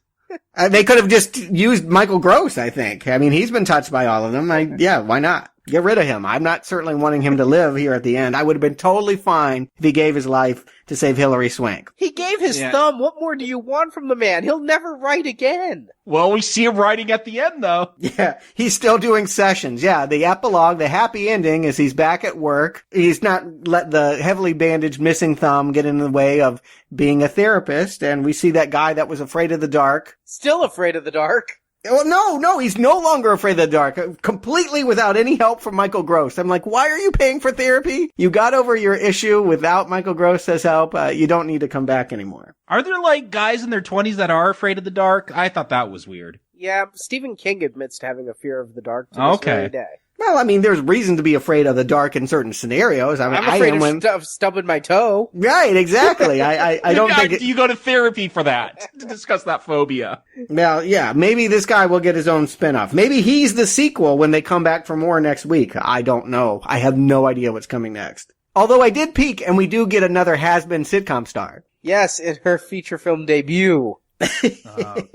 They could have just used Michael Gross, I think. I mean, he's been touched by all of them. Why not? Get rid of him. I'm not certainly wanting him to live here at the end. I would have been totally fine if he gave his life to save Hillary Swank. He gave his thumb. What more do you want from the man? He'll never write again. Well, we see him writing at the end, though. Yeah, he's still doing sessions. Yeah, the epilogue, the happy ending is he's back at work. He's not let the heavily bandaged missing thumb get in the way of being a therapist. And we see that guy that was afraid of the dark. Still afraid of the dark. Well, no, he's no longer afraid of the dark, completely without any help from Michael Gross. I'm like, why are you paying for therapy? You got over your issue without Michael Gross's help. You don't need to come back anymore. Are there, like, guys in their 20s that are afraid of the dark? I thought that was weird. Yeah, Stephen King admits to having a fear of the dark to this very day. Well, there's reason to be afraid of the dark in certain scenarios. I'm afraid of stubbing my toe. Right, exactly. I don't think you go to therapy for that, to discuss that phobia. Well, yeah, maybe this guy will get his own spinoff. Maybe he's the sequel when they come back for more next week. I don't know. I have no idea what's coming next. Although I did peek, and we do get another has-been sitcom star. Yes, in her feature film debut.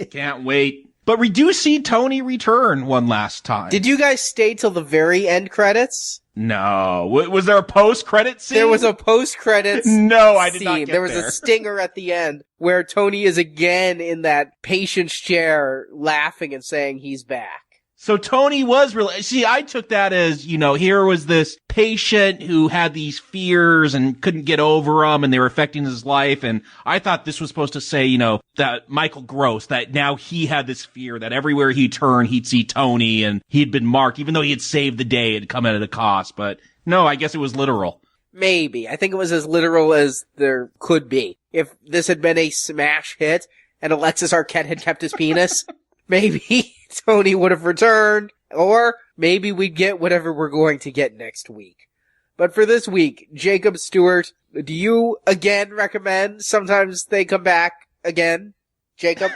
Can't wait. But we do see Tony return one last time. Did you guys stay till the very end credits? No. Was there a post-credit scene? There was a post-credits No, I did not get there. Was a stinger at the end where Tony is again in that patient's chair laughing and saying he's back. So Tony was really, see, I took that as, here was this patient who had these fears and couldn't get over them and they were affecting his life. And I thought this was supposed to say, that Michael Gross, that now he had this fear that everywhere he turned, he'd see Tony and he'd been marked, even though he had saved the day, it had come at a cost. But no, I guess it was literal. Maybe. I think it was as literal as there could be. If this had been a smash hit and Alexis Arquette had kept his penis, maybe Tony would have returned, or maybe we'd get whatever we're going to get next week. But for this week, Jakob, Stuart, do you again recommend Sometimes They Come Back Again? Jakob?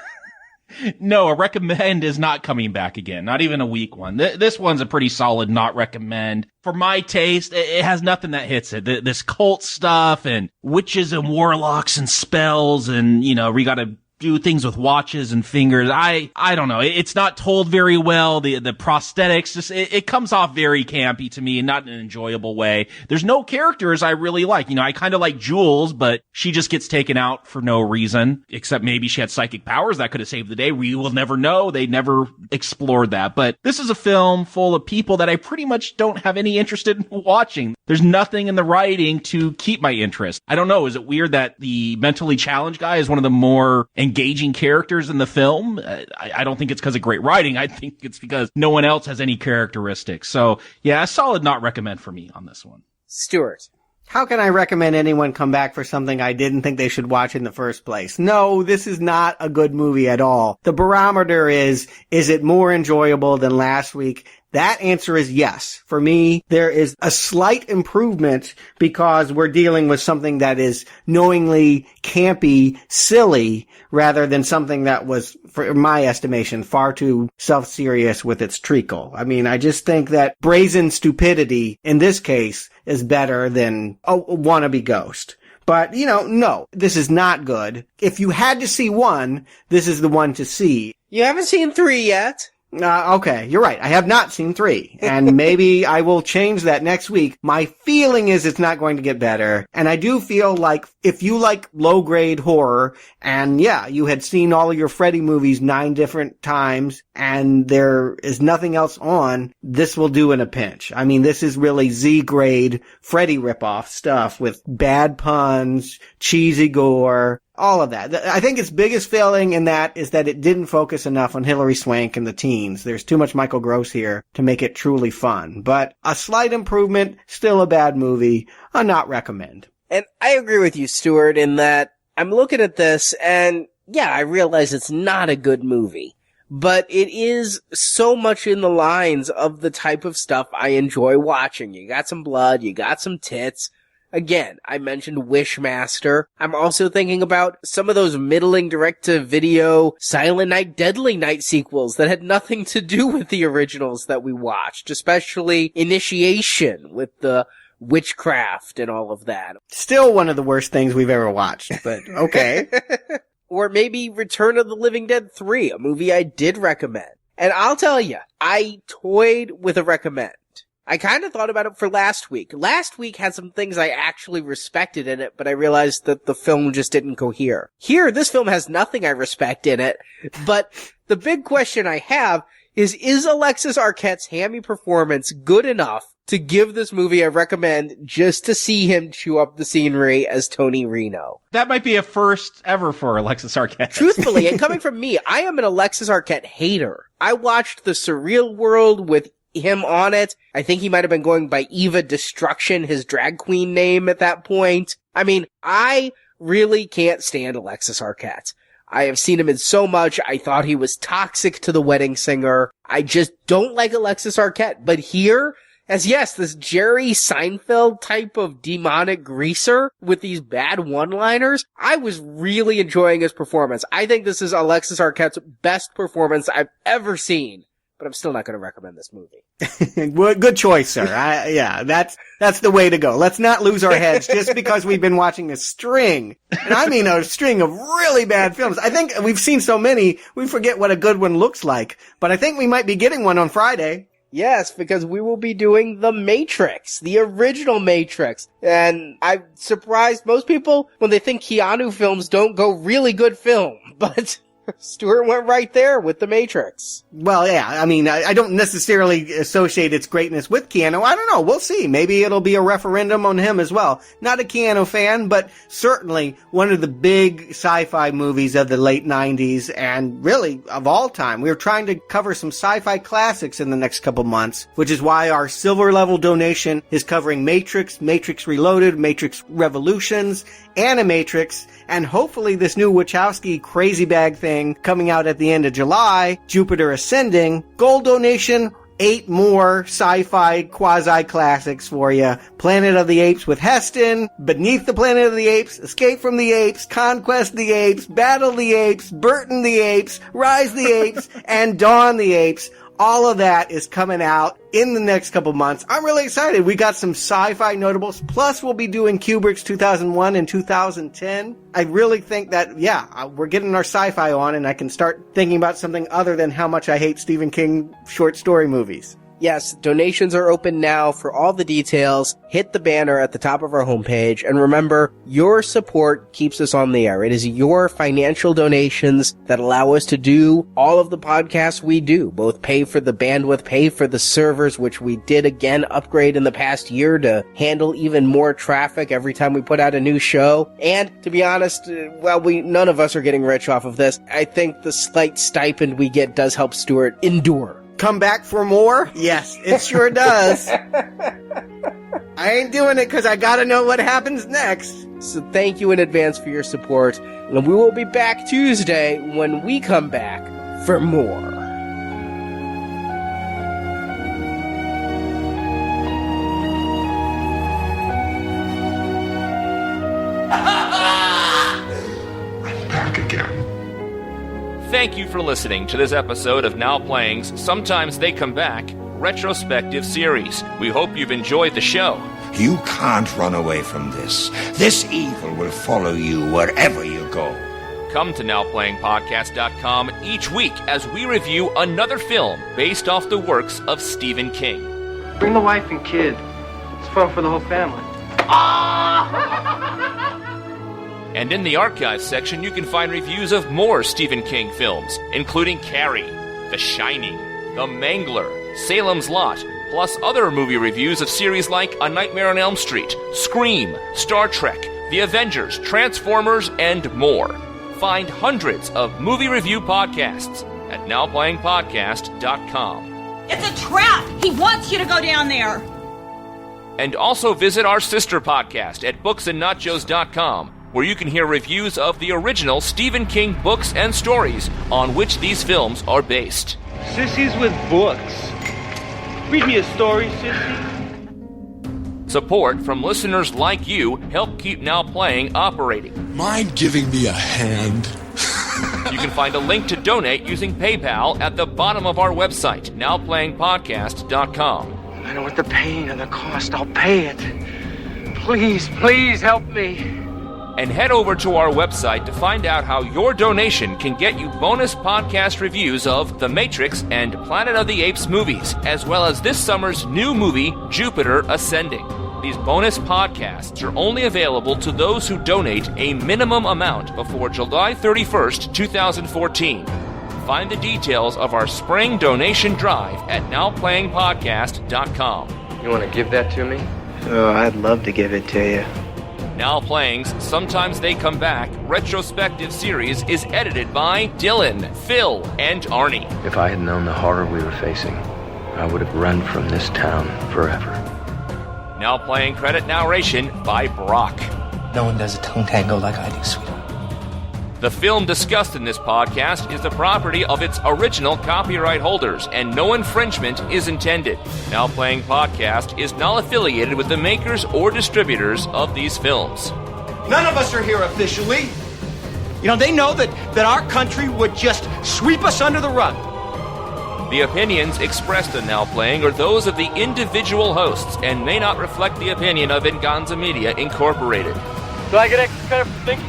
No, a recommend is not coming back again. Not even a weak one. This one's a pretty solid not recommend. For my taste, it has nothing that hits it. This cult stuff and witches and warlocks and spells and, we gotta do things with watches and fingers. I don't know. It's not told very well. The prosthetics just, it comes off very campy to me and not in an enjoyable way. There's no characters I really like. I kind of like Jules, but she just gets taken out for no reason, except maybe she had psychic powers that could have saved the day. We will never know. They never explored that. But this is a film full of people that I pretty much don't have any interest in watching. There's nothing in the writing to keep my interest. I don't know. Is it weird that the mentally challenged guy is one of the more engaging characters in the film? I don't think it's because of great writing. I think it's because no one else has any characteristics. So yeah, a solid not recommend for me on this one. Stuart. How can I recommend anyone come back for something I didn't think they should watch in the first place? No, this is not a good movie at all. The barometer is it more enjoyable than last week? That answer is yes. For me, there is a slight improvement because we're dealing with something that is knowingly campy, silly, rather than something that was, for my estimation, far too self-serious with its treacle. I mean, I just think that brazen stupidity, in this case, is better than a wannabe ghost. But, no, this is not good. If you had to see one, this is the one to see. You haven't seen 3 yet. Okay, you're right. I have not seen 3, and maybe I will change that next week. My feeling is it's not going to get better, and I do feel like if you like low-grade horror, and yeah, you had seen all of your Freddy movies 9 different times, and there is nothing else on, this will do in a pinch. I mean, this is really Z-grade Freddy ripoff stuff with bad puns, cheesy gore, all of that. I think its biggest failing in that is that it didn't focus enough on Hillary Swank and the teens. There's too much Michael Gross here to make it truly fun. But a slight improvement, still a bad movie, a not recommend. And I agree with you, Stuart, in that I'm looking at this and yeah, I realize it's not a good movie. But it is so much in the lines of the type of stuff I enjoy watching. You got some blood, you got some tits. Again, I mentioned Wishmaster. I'm also thinking about some of those middling direct-to-video Silent Night, Deadly Night sequels that had nothing to do with the originals that we watched, especially Initiation with the witchcraft and all of that. Still one of the worst things we've ever watched, but okay. Or maybe Return of the Living Dead 3, a movie I did recommend. And I'll tell you, I toyed with a recommend. I kind of thought about it for last week. Last week had some things I actually respected in it, but I realized that the film just didn't cohere. Here, this film has nothing I respect in it, but the big question I have is Alexis Arquette's hammy performance good enough to give this movie a recommend just to see him chew up the scenery as Tony Reno? That might be a first ever for Alexis Arquette. Truthfully, and coming from me, I am an Alexis Arquette hater. I watched The Surreal World with him on it. I think he might have been going by Eva Destruction, his drag queen name at that point. I mean, I really can't stand Alexis Arquette. I have seen him in so much. I thought he was toxic to The Wedding Singer. I just don't like Alexis Arquette. But here, as yes, this Jerry Seinfeld type of demonic greaser with these bad one-liners, I was really enjoying his performance. I think this is Alexis Arquette's best performance I've ever seen. But I'm still not going to recommend this movie. Good choice, sir. Yeah, that's the way to go. Let's not lose our heads just because we've been watching a string. And I mean a string of really bad films. I think we've seen so many, we forget what a good one looks like. But I think we might be getting one on Friday. Yes, because we will be doing The Matrix, the original Matrix. And I'm surprised most people, when they think Keanu films don't go really good film. But Stuart went right there with The Matrix. Well, yeah, I mean, I don't necessarily associate its greatness with Keanu. I don't know. We'll see. Maybe it'll be a referendum on him as well. Not a Keanu fan, but certainly one of the big sci-fi movies of the late 90s and really of all time. We're trying to cover some sci-fi classics in the next couple months, which is why our silver level donation is covering Matrix, Matrix Reloaded, Matrix Revolutions, Animatrix, and hopefully this new Wachowski crazy bag thing coming out at the end of July, Jupiter Ascending. Gold donation, 8 more sci-fi quasi-classics for you. Planet of the Apes with Heston, Beneath the Planet of the Apes, Escape from the Apes, Conquest the Apes, Battle the Apes, Burton the Apes, Rise the Apes, and Dawn the Apes. All of that is coming out in the next couple months. I'm really excited. We got some sci-fi notables. Plus, we'll be doing Kubrick's 2001 and 2010. I really think that, we're getting our sci-fi on, and I can start thinking about something other than how much I hate Stephen King short story movies. Yes, donations are open now. For all the details, hit the banner at the top of our homepage. And remember, your support keeps us on the air. It is your financial donations that allow us to do all of the podcasts we do, both pay for the bandwidth, pay for the servers, which we did again upgrade in the past year to handle even more traffic every time we put out a new show. And to be honest, none of us are getting rich off of this. I think the slight stipend we get does help Stuart endure. Come back for more? Yes, it sure does. I ain't doing it because I gotta know what happens next. So thank you in advance for your support. And we will be back Tuesday when we come back for more. I'm back again. Thank you for listening to this episode of Now Playing's Sometimes They Come Back retrospective series. We hope you've enjoyed the show. You can't run away from this. This evil will follow you wherever you go. Come to NowPlayingPodcast.com each week as we review another film based off the works of Stephen King. Bring the wife and kid. It's fun for the whole family. And in the archives section, you can find reviews of more Stephen King films, including Carrie, The Shining, The Mangler, Salem's Lot, plus other movie reviews of series like A Nightmare on Elm Street, Scream, Star Trek, The Avengers, Transformers, and more. Find hundreds of movie review podcasts at NowPlayingPodcast.com. It's a trap! He wants you to go down there! And also visit our sister podcast at BooksandNachos.com, where you can hear reviews of the original Stephen King books and stories on which these films are based. Sissies with books. Read me a story, sissy. Support from listeners like you help keep Now Playing operating. Mind giving me a hand? You can find a link to donate using PayPal at the bottom of our website, NowPlayingPodcast.com. No matter what the pain and the cost, I'll pay it. Please, please help me. And head over to our website to find out how your donation can get you bonus podcast reviews of The Matrix and Planet of the Apes movies, as well as this summer's new movie, Jupiter Ascending. These bonus podcasts are only available to those who donate a minimum amount before July 31st, 2014. Find the details of our spring donation drive at NowPlayingPodcast.com. You want to give that to me? Oh, I'd love to give it to you. Now Playing's Sometimes They Come Back retrospective series is edited by Dylan, Phil, and Arnie. If I had known the horror we were facing, I would have run from this town forever. Now Playing credit narration by Brock. No one does a tongue tango like I do, sweetheart. The film discussed in this podcast is the property of its original copyright holders, and no infringement is intended. Now Playing Podcast is not affiliated with the makers or distributors of these films. None of us are here officially. You know, they know that our country would just sweep us under the rug. The opinions expressed in Now Playing are those of the individual hosts and may not reflect the opinion of Venganza Media Incorporated. Do I get extra credit for thinking?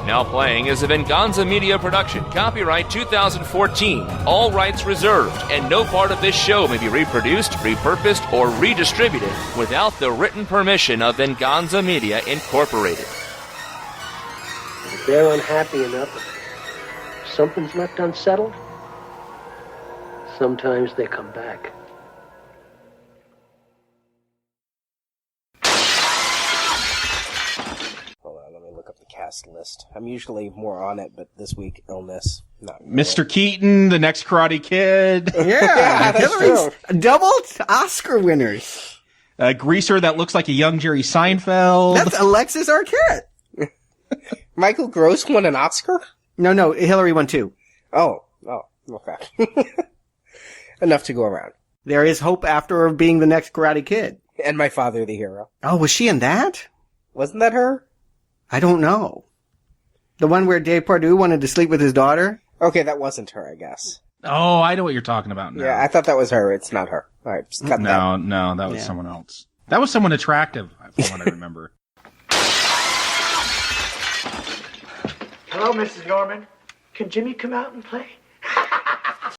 Now Playing is a Venganza Media production, copyright 2014, all rights reserved, and no part of this show may be reproduced, repurposed, or redistributed without the written permission of Venganza Media Incorporated. If they're unhappy enough, something's left unsettled, sometimes they come back. Hold on, let me look up the cast list. I'm usually more on it, but this week, illness. Not really. Mr. Keaton, the next Karate Kid. Yeah, that's Hillary's double Oscar winners. A greaser that looks like a young Jerry Seinfeld. That's Alexis Arquette. Michael Gross won an Oscar? No, Hillary won 2. Oh, okay. Enough to go around. There is hope after her being the next Karate Kid. And My Father the Hero. Oh, was she in that? Wasn't that her? I don't know. The one where Dave Pardue wanted to sleep with his daughter? Okay, that wasn't her, I guess. Oh, I know what you're talking about now. Yeah, I thought that was her. It's not her. All right, just cut that. No, that was someone else. That was someone attractive, from what I remember. Hello, Mrs. Norman. Can Jimmy come out and play?